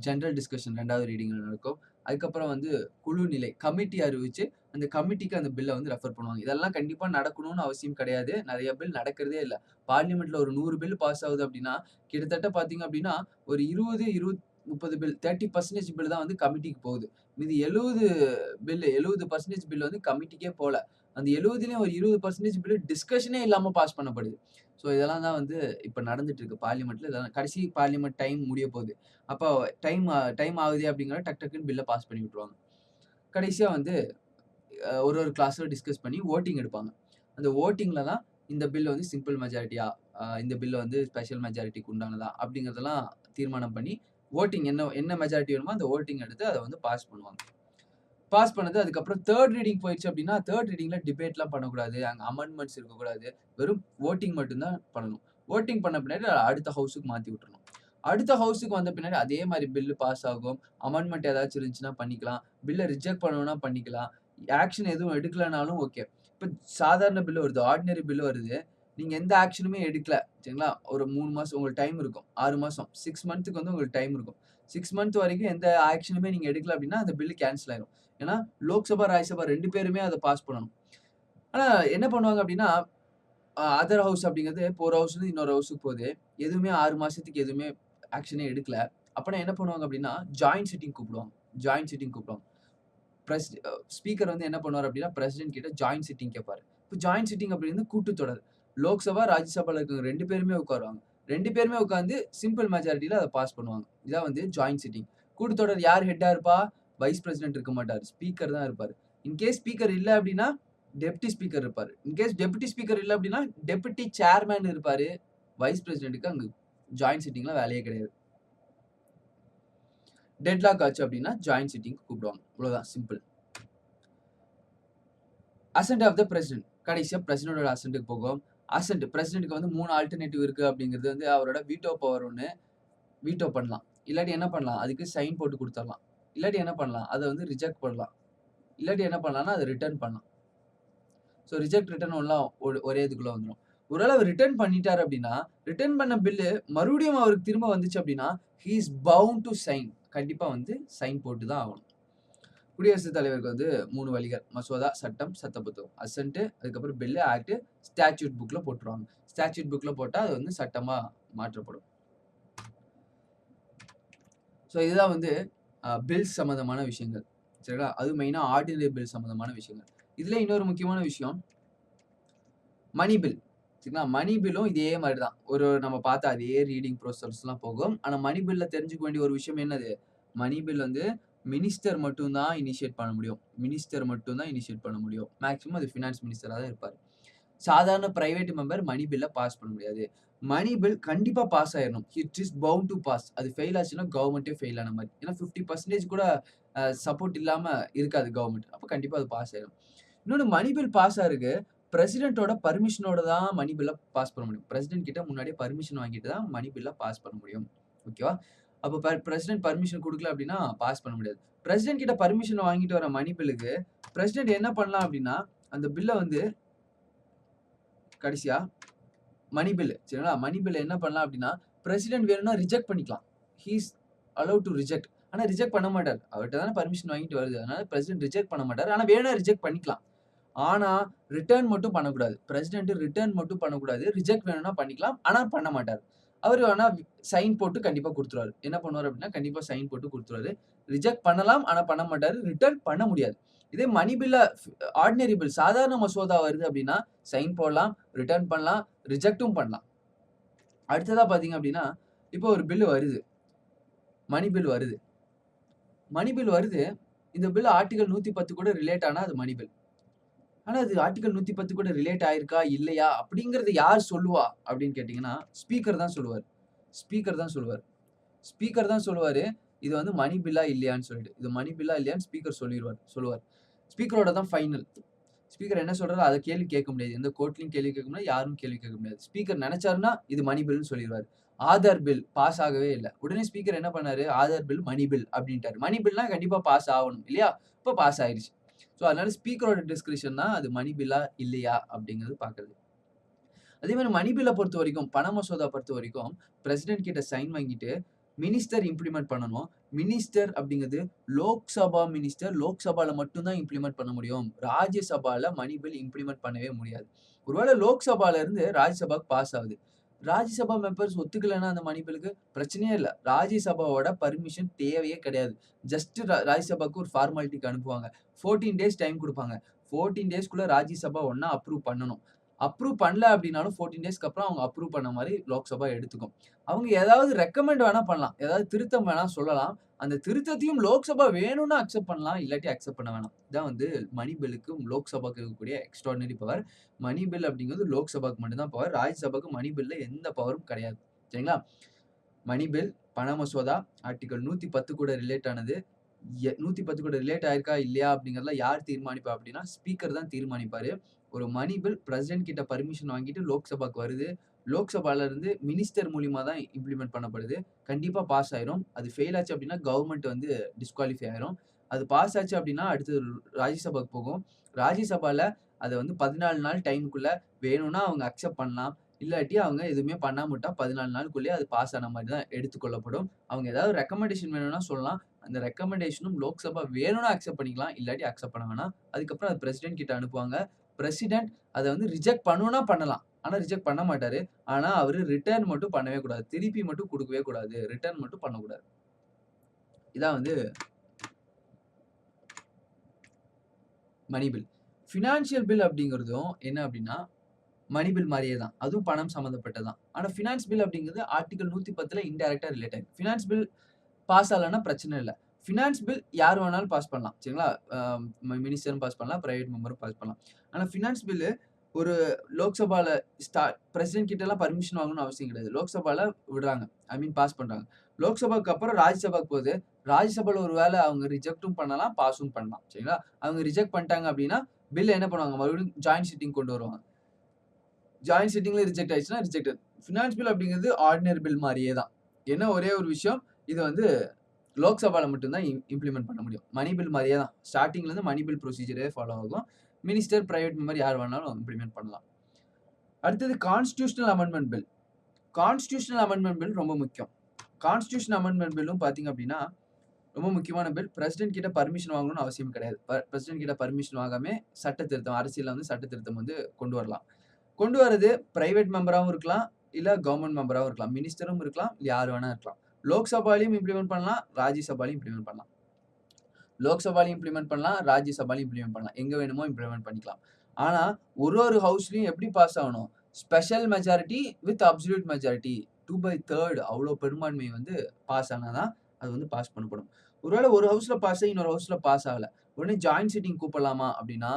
ஜெனரல் டிஸ்கஷன் 2வது ரீடிங்ல நடக்கும். அதுக்கப்புறம் வந்து குழு நிலை கமிட்டி அறிவிச்சு, அந்த கமிட்டிக்கு அந்த பில்ல வந்து ரெஃபர் பண்ணுவாங்க. இதெல்லாம் கண்டிப்பா நடக்கணும்னு அவசியம் கிடையாது. நெறைய பில் நடக்கிறதே இல்ல. பார்லிமென்ட்ல ஒரு 100 பில் பாஸ் ஆகுது அப்டின்னா, கிட்டத்தட்ட பார்த்தீங்க அப்டின்னா, ஒரு 30 பில் 30% பில் தான் வந்து கமிட்டிக்கு போகுது. மீதி 70% பில் வந்து கமிட்டிக்கே போல. அந்த 70லயும் ஒரு 20% பில் டிஸ்கஷனே இல்லாம பாஸ் பண்ணப்படுது. ஸோ இதெல்லாம் தான் வந்து இப்ப நடந்துட்டு இருக்கு பார்லிமென்ட்ல. இதெல்லாம் கடைசி பார்லிமென்ட் டைம் முடிய போகுது. அப்போ டைம் ஆகுதே அப்படிங்கிற டக் டக்குன்னு பில்ல பாஸ் பண்ணி விட்டுருவாங்க. கடைசியா வந்து ஒரு கிளாஸ்ல டிஸ்கஸ் பண்ணி வோட்டிங் எடுப்பாங்க. அந்த வோட்டிங்ல தான் இந்த பில் வந்து சிம்பிள் மெஜாரிட்டியா, இந்த பில் வந்து ஸ்பெஷல் மெஜாரிட்டிக்கு உண்டானதா அப்படிங்கிறதெல்லாம் தீர்மானம் பண்ணி வோட்டிங் என்ன என்ன மெஜாரிட்டி வேணுமோ அந்த வோட்டிங் எடுத்து அத வந்து பாஸ் பண்ணுவாங்க. பாஸ் பண்ணது அதுக்கப்புறம் 3 ரீடிங் போயிடுச்சு அப்படின்னா, 3 ரீடிங்ல டிபேட்லாம் பண்ணக்கூடாது. அங்க அமெண்ட்மென்ட்ஸ் இருக்கக்கூடாது. வெறும் வோட்டிங் மட்டும் தான் பண்ணணும். வோட்டிங் பண்ண பின்னாடி அடுத்த ஹவுஸ்க்கு மாத்தி விட்டுறணும். அடுத்த ஹவுஸ்க்கு வந்த பின்னாடி அதே மாரி பில் பாஸ் ஆகும். அமெண்ட்மென்ட் ஏதாச்சும் இருந்துச்சுன்னா பண்ணிக்கலாம். பில்ல ரிஜெக்ட் பண்ணணும்னா பண்ணிக்கலாம். ஆக்ஷன் எதுவும் எடுக்கலனாலும் ஓகே. இப்ப சாதாரண பில் வருது. ஆர்டினரி பில் வருது. நீங்க எந்த ஆக்ஷனுமே எடுக்கல. சரிங்களா? ஒரு 3 மாசம் உங்களுக்கு டைம் இருக்கும். 6 மாசம். 6 மந்த்க்கு வந்து உங்களுக்கு டைம் இருக்கும். 6 மந்த் வரைக்கும் எந்த ஆக்ஷனுமே நீங்க எடுக்கல அப்படின்னா, அந்த பில் கேன்சல் ஆயிரும். ஏன்னா, லோக்சபா, ராஜ்யசபா 2 பேருமே அத பாஸ் பண்ணணும். ஆனா என்ன பண்ணுவாங்க அப்படின்னா, அதர் ஹவுஸ் அப்படிங்கிறது இப்போ ஒரு ஹவுஸ்லருந்து இன்னொரு ஹவுஸ்க்கு போகுது. எதுவுமே 6 மாசத்துக்கு எதுவுமே ஆக்ஷனே எடுக்கல. அப்பனா என்ன பண்ணுவாங்க அப்படின்னா, ஜாயிண்ட் சிட்டிங் கூப்பிடுவாங்க. ஜாயிண்ட் சிட்டிங் கூப்பிடுவாங்க. பிரஸ் ஸ்பீக்கர் வந்து என்ன பண்ணுவாரு அப்படின்னா, பிரசிடென்ட் கிட்ட ஜாயிண்ட் சிட்டிங் கேட்பாரு. இப்போ ஜாயிண்ட் சிட்டிங் அப்படிங்கிறது கூட்டுத்தொடர். லோக்சபா, ராஜ்யசபால இருக்கிற 2 பேருமே உட்காருவாங்க. 2 பேருமே உட்கார்ந்து சிம்பிள் மெஜாரிட்டில அத பாஸ் பண்ணுவாங்க. இதான் வந்து ஜாயிண்ட் சிட்டிங். கூட்டுத்தொடர் யார் ஹெட்டா இருப்பா? வைஸ் பிரசிடென்ட் இருக்க மாட்டாரு. ஸ்பீக்கர் தான் இருப்பாரு. இன்கேஸ் ஸ்பீக்கர் இல்ல அப்படின்னா, டெப்டி ஸ்பீக்கர் இருப்பாரு. இன்கேஸ் டெப்டி ஸ்பீக்கர் இல்ல அப்படின்னா, டெப்டி சேர்மேன் இருப்பாரு. வைஸ் பிரசிடென்ட்க்கு அங்க ஜாயிண்ட் சிட்டிங்ல வேலையே கிடையாது. டெட்லாக் ஆச்சு அப்படின்னா, ஜாயிண்ட் சிட்டிங் கூப்பிடுவாங்க. இவ்வளவுதான் simple. Assent of the president. கடைசியா பிரசிடென்ட்டோட அசென்ட்க்கு போகும். அசென்ட் பிரசிடென்ட்க்கு வந்து 3 ஆல்டர்னேட்டிவ் இருக்கு அப்படிங்கிறது வந்து அவரோட வீட்டோ பவர் ஒண்ணு. வீட்டோ பண்ணலாம். இல்லாட்டி என்ன பண்ணலாம்? அதுக்கு சைன் போட்டு குடுத்துறலாம். இல்லாட்டி என்ன பண்ணலாம்? அத வந்து ரிஜெக்ட் பண்ணலாம். இல்லாட்டி என்ன பண்ணலாம்னா, அத ரிட்டர்ன் பண்ணலாம். ஸோ ரிஜெக்ட், ரிட்டர்ன் எல்லாம் ஒரே இதுக்குள்ள வந்துரும். ஒருவேள அவர் ரிட்டர்ன் பண்ணிட்டாரு அப்படின்னா, ரிட்டர்ன் பண்ண பில்லு மறுபடியும் அவருக்கு திரும்ப வந்துச்சு அப்படின்னா, he is bound to sign. கண்டிப்பா வந்து சைன் போட்டு தான் ஆகணும். குடியரசுத் தலைவருக்கு வந்து 3 வழிகள். மசோதா, சட்டம், சட்ட புத்தகம். அசென்ட், அதுக்கப்புறம் பில், ஆக்ட், ஸ்டாட்யூட் புக்ல போட்டுருவாங்க. ஸ்டாட்யூட் புக்ல போட்டா அது வந்து சட்டமா மாற்றப்படும். ஸோ இதுதான் வந்து பில்ஸ் சம்மந்தமான விஷயங்கள். சரிங்களா? அதுவும் மெயினா ஆர்டினரி பில் சம்மந்தமான விஷயங்கள். இதுல இன்னொரு முக்கியமான விஷயம், மணி பில். சரிங்களா? மணி பில்லும் இதே மாரி தான். நம்ம பார்த்த அதே ரீடிங் ப்ரோசஸ்லாம் போகும். ஆனா மணி பில்ல தெரிஞ்சுக்க வேண்டிய ஒரு விஷயம் என்னது? மணி பில் வந்து மினிஸ்டர் மட்டும் தான் இனிஷியேட் பண்ண முடியும். மினிஸ்டர் மட்டும் தான் இனிஷியேட் பண்ண முடியும். மேக்ஸிமம் அது ஃபினான்ஸ் மினிஸ்டரா தான் இருப்பாரு. சாதாரண பிரைவேட் மெம்பர் மணி பில்ல பாஸ் பண்ண முடியாது. மணி பில் கண்டிப்பா பாஸ் ஆயிரணும். It is bound to pass. அது ஃபெயில் ஆச்சுன்னா கவர்ன்மென்ட்டே ஃபெயில் ஆன மாரி. ஏன்னா 50% கூட சப்போர்ட் இல்லாம இருக்காது கவர்ன்மென்ட். அப்ப கண்டிப்பா அது பாஸ் ஆயிரும். இன்னொன்னு மணி பில் பாஸ் ஆகுறதுக்கு பிரசிடென்ட்டோட பர்மிஷனோட தான் மணி பில்ல பாஸ் பண்ண முடியும். பிரசிடென்ட் கிட்ட முன்னாடியே பர்மிஷன் வாங்கிட்டு தான் மணி பில்ல பாஸ் பண்ண முடியும். ஓகேவா? அப்ப பிரசிடென்ட் பர்மிஷன் குடுக்கல அப்படின்னா பாஸ் பண்ண முடியாது. பிரசிடென்ட் கிட்ட பர்மிஷன் வாங்கிட்டு வர மணி பில்லுக்கு பிரசிடென்ட் என்ன பண்ணலாம் அப்படின்னா, அந்த பில்ல வந்து கடைசியா மணி பில் சரிங்களா? மணி பில்ல என்ன பண்ணலாம் அப்படின்னா, பிரசிடென்ட் வேணும்னா ரிஜெக்ட் பண்ணிக்கலாம். He is allow to reject. ஆனா ரிஜெக்ட் பண்ண மாட்டாரு. அவர்ட்ட தானே பர்மிஷன் வாங்கிட்டு வருது. அதனால பிரசிடென்ட் ரிஜெக்ட் பண்ண மாட்டாரு. ஆனா வேணும்னா ரிஜெக்ட் பண்ணிக்கலாம். ஆனா ரிட்டர்ன் மட்டும் பண்ணக்கூடாது. பிரசிடென்ட் ரிட்டர்ன் மட்டும் பண்ணக்கூடாது. ரிஜெக்ட் வேணும்னா பண்ணிக்கலாம். ஆனா பண்ண மாட்டாரு. அவரு ஆனா சைன் போட்டு கண்டிப்பா குடுத்துருவாரு. என்ன பண்ணுவாரு அப்படின்னா, கண்டிப்பா சைன் போட்டு குடுத்துருவாரு. ரிஜெக்ட் பண்ணலாம். ஆனா பண்ண மாட்டாரு. ரிட்டர்ன் பண்ண முடியாது. இதே மணி பில்ல ஆர்டினரி பில் சாதாரண மசோதா வருது அப்படின்னா, சைன் போடலாம், ரிட்டர்ன் பண்ணலாம், ரிஜெக்ட்டும் பண்ணலாம். அடுத்ததா பார்த்தீங்க அப்படின்னா, இப்போ ஒரு பில் வருது. மணி பில் வருது. மணி பில் வருது. இந்த பில் ஆர்டிகிள் 110 கூட ரிலேட் ஆனா அது மணி பில். ஆனா அது ஆர்டிகிள் 110 கூட ரிலேட் ஆயிருக்கா? இல்லையா? அப்படிங்கிறத யார் சொல்லுவா? அப்படின்னு கேட்டீங்கன்னா, ஸ்பீக்கர் தான் சொல்லுவாரு. ஸ்பீக்கர் தான் சொல்லுவாரு. ஸ்பீக்கர் தான் சொல்லுவாரு. இது வந்து மணி பில்லா இல்லையான்னு சொல்லிட்டு. இது மணி பில்லா இல்லையான்னு ஸ்பீக்கர் சொல்லுவார். ஸ்பீக்கரோட தான் ஃபைனல். ஸ்பீக்கர் என்ன சொல்றாரோ அத கேள்வி கேட்க முடியாது. எந்த கோர்ட்லயும் கேள்வி கேட்க முடியாது. யாரும் கேள்வி கேட்க முடியாது. ஸ்பீக்கர் நெனச்சாருன்னா, இது மணி பில்ன்னு சொல்லிருவாரு. ஆதார் பில் பாஸ் ஆகவே இல்ல. உடனே ஸ்பீக்கர் என்ன பண்ணாரு? ஆதார் பில், மணி பில் அப்டின்ட்டாரு. மணி பில்னா கண்டிப்பா பாஸ் ஆவணும் இல்லையா? இப்ப பாஸ் ஆயிருச்சு. ஸோ அதனால ஸ்பீக்கரோட டிஸ்கிரிப்ஷன் தான் அது மணி பில்லா இல்லையா அப்படிங்கிறது பார்க்குறது. அதே மாரி மணி பில்ல பொறுத்தவரைக்கும், பண மசோதா பொறுத்தவரைக்கும், பிரசிடென்ட் கிட்ட சைன் வாங்கிட்டு, மினிஸ்டர் இம்ப்ளிமெண்ட் பண்ணணும். மினிஸ்டர் அப்படிங்கிறது லோக்சபா மினிஸ்டர், லோக்சபால மட்டும் தான் இம்ப்ளிமெண்ட் பண்ண முடியும். ராஜ்யசபால மணி பில் இம்ப்ளிமெண்ட் பண்ணவே முடியாது. ஒருவேள லோக்சபால இருந்து ராஜ்யசபாக்கு பாஸ் ஆகுது. ராஜ்யசபா மெம்பர்ஸ் ஒத்துக்கலன்னா அந்த மணி பில்லுக்கு பிரச்சனையே இல்ல. ராஜ்யசபாவோட பர்மிஷன் தேவையே கிடையாது. ஜஸ்ட் ராஜ்யசபாக்கு ஒரு ஃபார்மாலிட்டிக்கு அனுப்புவாங்க. 14 டேஸ் டைம் குடுப்பாங்க. 14 டேஸ்க்குள்ள ராஜ்யசபா ஒண்ணா அப்ரூவ் பண்ணணும். அப்ரூவ் பண்ணல அப்டின்னாலும் 14 டேஸ்க்கு அப்புறம் அவங்க அப்ரூவ் பண்ண மாரி லோக்சபா எடுத்துக்கும். அவங்க ஏதாவது ரெக்கமெண்ட் வேணா பண்ணலாம். ஏதாவது திருத்தம் வேணா சொல்லலாம். அந்த திருத்தத்தையும் லோக்சபா வேணும்னா அக்செப்ட் பண்ணலாம். இல்லாட்டி அக்செப்ட் பண்ண வேணாம். இதான் வந்து மணி பில்லுக்கும் லோக்சபாக்கு இருக்கக்கூடிய எக்ஸ்ட்ரார்டினரி பவர். மணி பில் அப்படிங்கிறது லோக்சபாக்கு மட்டும் தான் பவர். ராஜ்யசபாக்கு மணி பில்ல எந்த பவரும் கிடையாது. சரிங்களா? மணி பில், பண மசோதா, ஆர்டிகிள் 110 கூட ரிலேட் ஆனது. 110 கூட ரிலேட் ஆயிருக்கா இல்லையா அப்படிங்கிறதெல்லாம் யார் தீர்மானிப்பா அப்படின்னா, ஸ்பீக்கர் தான் தீர்மானிப்பாரு. ஒரு மணி பில் பிரசிடென்ட் கிட்ட பர்மிஷன் வாங்கிட்டு லோக்சபாக்கு வருது. லோக்சபால இருந்து மினிஸ்டர் மூலியமா தான் இம்ப்ளிமெண்ட் பண்ணப்படுது. கண்டிப்பா பாஸ் ஆயிரும். அது ஃபெயில் ஆச்சு அப்படின்னா கவர்ன்மெண்ட் வந்து டிஸ்குவாலிஃபை ஆயிரும். அது பாஸ் ஆச்சு அப்படின்னா அடுத்தது ராஜ்யசபாக்கு போகும். ராஜ்யசபால அத வந்து 14 நாள் டைம்க்குள்ள வேணும்னா அவங்க அக்செப்ட் பண்ணலாம். இல்லாட்டி அவங்க எதுவுமே பண்ணாம விட்டா 14 நாளுக்குள்ளயே அது பாஸ் ஆன மாரி தான் எடுத்துக்கொள்ளப்படும். அவங்க ஏதாவது ரெக்கமெண்டேஷன் வேணும்னா சொல்லலாம். அந்த ரெக்கமெண்டேஷனும் லோக்சபா வேணும்னா அக்செப்ட் பண்ணிக்கலாம். இல்லாட்டி அக்செப்ட் பண்ண வேணாம். அதுக்கப்புறம் அது பிரசிடென்ட் கிட்ட அனுப்புவாங்க. பிரசிடென்ட் அத வந்து ரிஜெக்ட் பண்ணணும்னா பண்ணலாம். ஆனா ரிஜெக்ட் பண்ண மாட்டாரு. ஆனா அவரு ரிட்டர்ன் மட்டும் பண்ணவே கூடாது. திருப்பி மட்டும் குடுக்கவே கூடாது. ரிட்டர்ன் மட்டும் பண்ணக்கூடாது. இதான் வந்து மணி பில். பினான்சியல் பில் அப்படிங்கிறதும் என்ன அப்படின்னா, மணி பில் மாரியே தான். அதுவும் பணம் சம்மந்தப்பட்டது தான். ஆனா பினான்ஸ் பில் அப்படிங்கிறது ஆர்டிகிள் 110ல இன்டைரக்ட்டா ரிலேட் ஆயிருக்கு. பினான்ஸ் பில் பாஸ் ஆகலன்னா பிரச்சனை இல்ல. பினான்ஸ் பில் யார் வேணாலும் பாஸ் பண்ணலாம். சரிங்களா? மினிஸ்டரும் பாஸ் பண்ணலாம். பிரைவேட் மெம்பரும் பாஸ் பண்ணலாம். ஆனா பினான்ஸ் பில் ஒரு லோக்சபால பிரசிடென்ட் கிட்டலாம் பர்மிஷன் வாங்கணும்னு அவசியம் கிடையாது. லோக்சபால விடுறாங்க. ஐ மீன் பாஸ் பண்றாங்க. லோக்சபாக்கு அப்புறம் ராஜ்யசபாக்கு போகுது. ராஜ்யசபால ஒரு வேள அவங்க ரிஜெக்ட்டும் பண்ணலாம், பாஸும் பண்ணலாம். சரிங்களா? அவங்க ரிஜெக்ட் பண்ணிட்டாங்க அப்டின்னா, பில் என்ன பண்ணுவாங்க? மறுபடியும் ஜாயிண்ட் சிட்டிங் கொண்டு வருவாங்க. ஜாயிண்ட் சிட்டிங்ல ரிஜெக்ட் ஆயிடுச்சுன்னா ரிஜெக்டட். பினான்ஸ் பில் அப்டிங்கிறது ஆர்டினரி பில் மாரியே தான். என்ன ஒரே ஒரு விஷயம், இது வந்து லோக்சபால மட்டும் தான் இம்ப்ளிமெண்ட் பண்ண முடியும். மணி பில் மாரியே தான். ஸ்டார்ட்டிங்ல இருந்து மணி பில் ப்ரொசீஜரே ஃபாலோ ஆகும். மினிஸ்டர், பிரைவேட் மெம்பர் யார் வேணாலும் இம்ப்ளிமெண்ட் பண்ணலாம். அடுத்தது constitutional amendment bill. Constitutional amendment bill ரொம்ப முக்கியம். கான்ஸ்டிடியூஷன் அமெண்ட்மென்ட் பில்லும் பார்த்தீங்க அப்டின்னா, ரொம்ப முக்கியமான பில். பிரசிடென்ட் கிட்ட பர்மிஷன் வாங்கணும்னு அவசியம் கிடையாது. பிரசிடென்ட் கிட்ட பர்மிஷன் வாங்காம சட்ட திருத்தம், அரசியல்ல வந்து சட்ட திருத்தம் வந்து கொண்டு வரலாம். கொண்டு வரது பிரைவேட் மெம்பராவும் இருக்கலாம், இல்ல கவர்ன்மென்ட் மெம்பராவும் இருக்கலாம். மினிஸ்டரும் இருக்கலாம், இல்ல யார் வேணா இருக்கலாம். லோக்சபாலயும் இம்ப்ளிமெண்ட் பண்ணலாம், ராஜ்யசபாலயும் இம்ப்ளிமெண்ட் பண்ணலாம். லோக்சபாலயும் இம்ப்ளிமெண்ட் பண்ணலாம், ராஜ்யசபாலயும் இம்ப்ளிமெண்ட் பண்ணலாம். எங்க வேணுமோ இம்ப்ளிமெண்ட் பண்ணிக்கலாம். ஆனா, ஒரு ஹவுஸ்லயும் எப்படி பாஸ் ஆகணும்? Special majority with absolute majority 2/3 அவ்ளோ பெரும்பான்மை வந்து பாஸ் ஆனா தான் அது வந்து பாஸ் பண்ணப்படும். ஒருவேள ஒரு ஹவுஸ்ல பாஸ் ஆகி இன்னொரு ஹவுஸ்ல பாஸ் ஆகல. உடனே ஜாயிண்ட் சிட்டிங் கூப்பிடலாமா? அப்படின்னா,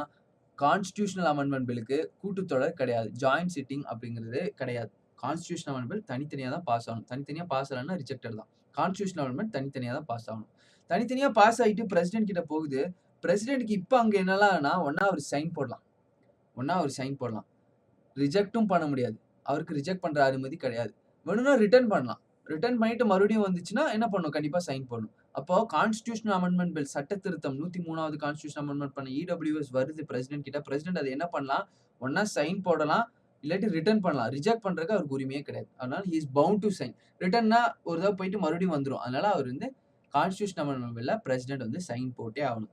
கான்ஸ்டிடியூஷனல் அமெண்ட்மென்ட் பில்லுக்கு கூட்டுத்தொடர் கிடையாது. ஜாயிண்ட் சிட்டிங் அப்படிங்கிறது கிடையாது. கான்ஸ்டிடியூஷனல் அமெண்ட்மென்ட் தனித்தனியா தான் பாஸ் ஆகணும். தனித்தனியா பாஸ் ஆகலன்னா ரிஜெக்டட் தான். கான்ஸ்டிடியூஷனல் அமெண்ட்மென்ட் தனித்தனியா தான் பாஸ் ஆகணும். தனித்தனியா பாஸ் ஆயிட்டு பிரசிடென்ட் கிட்ட போகுது. பிரசிடென்ட்க்கு இப்ப அங்க என்னலாம்னா, ஒண்ணா அவர் சைன் போடலாம். ஒண்ணா அவர் சைன் போடலாம். ரிஜெக்ட்டும் பண்ண முடியாது. அவருக்கு ரிஜெக்ட் பண்ற அனுமதி கிடையாது. வேணும்னா ரிட்டர்ன் பண்ணலாம். ரிட்டர்ன் பண்ணிட்டு மறுபடியும் வந்துச்சுன்னா என்ன பண்ணணும்? கண்டிப்பா சைன் போடணும். அப்போ கான்ஸ்டிடியூஷனல் அமெண்ட்மென்ட் பில் சட்ட திருத்தம் 103வது கான்ஸ்டிடியூஷன் அமெண்ட்மென்ட் பண்ண இடபிள்யூஎஸ் வருது பிரசிடென்ட் கிட்ட. பிரசிடென்ட் அத என்ன பண்ணலாம்? ஒண்ணா சைன் போடலாம். இல்லாட்டி ரிட்டர்ன் பண்ணலாம். ரிஜெக்ட் பண்றதுக்கு அவருக்கு உரிமையே கிடையாது. அதனால he is bound to sign. ரிட்டர்ன்னா ஒரு தடவ போயிட்டு மறுபடியும் வந்துரும். அதனால அவர் வந்து கான்ஸ்டிடியூஷன் அமெண்ட்மென்ட் பில்ல பிரசிடென்ட் வந்து சைன் போட்டே ஆகணும்.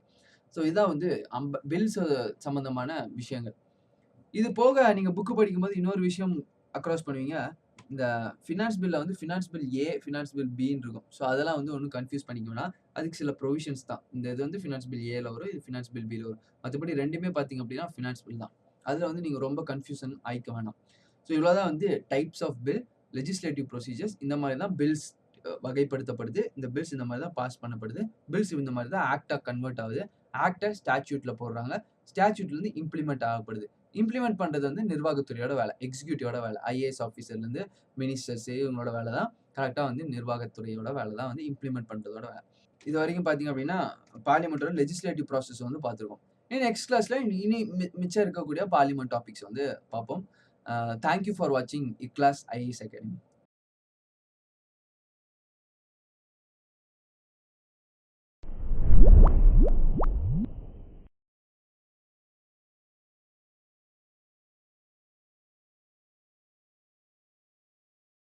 ஸோ இதான் வந்து பில்ஸ் சம்பந்தமான விஷயங்கள். இது போக நீங்க புக் படிக்கும்போது இன்னொரு விஷயம் அக்ராஸ் பண்ணுவீங்க. இந்த ஃபினான்ஸ் பில்ல வந்து ஃபினான்ஸ் பில் ஏ, ஃபினான்ஸ் பில் பின்னு இருக்கும். ஸோ அதெல்லாம் வந்து ஒண்ணும் கன்ஃப்யூஸ் பண்ணிக்க வேணாம். அதுக்கு சில ப்ரொவிஷன்ஸ் தான். இந்த இது வந்து ஃபினான்ஸ் பில் ஏல வரும். இது ஃபினான்ஸ் பில் பில வரும். மத்தபடி 2மே பார்த்தீங்க அப்டின்னா ஃபினான்ஸ் பில் தான். அதுல வந்து நீங்க ரொம்ப கன்ஃப்யூஷன் ஆயிக்க வேணாம். ஸோ இவ்வளோ தான் வந்து types of bill, legislative procedures இந்த மாரி தான் பில்ஸ் வகைப்படுத்தப்படுது. இந்த பில்ஸ் இந்த மாரி தான் பாஸ் பண்ணப்படுது. பில்ஸ் இந்த மாரி தான் ஆக்ட்டா கன்வெர்ட் ஆகுது. ஆக்ட்ட ஸ்டாட்யூட்ல போடுறாங்க. ஸ்டாட்யூட்ல இருந்து இம்ப்ளிமெண்ட் ஆகப்படுது. இம்ப்ளிமெண்ட் பண்றது வந்து நிர்வாகத்துறையோட வேலை. எக்ஸிக்யூட்டிவோட வேலை. ஐஏஎஸ் ஆஃபீசர்லேருந்து மினிஸ்டர்ஸ் இவங்களோட வேலை தான். கரெக்ட்டா வந்து நிர்வாகத்துறையோட வேலை தான் வந்து இம்ப்ளிமெண்ட் பண்றதோட வேலை. இதுவரைக்கும் பார்த்தீங்க அப்டின்னா, பார்லிமெண்டோட லெஜிஸ்லேட்டிவ் ப்ராசஸ் வந்து பார்த்துருக்கோம். நெக்ஸ்ட் கிளாஸ்ல இனி மிச்சம் இருக்கக்கூடிய பார்லிமெண்ட் டாபிக்ஸ் வந்து பார்ப்போம். தேங்க் யூ ஃபார் வாட்சிங் இக்ளாஸ் ஐஏஎஸ் அகாடமி.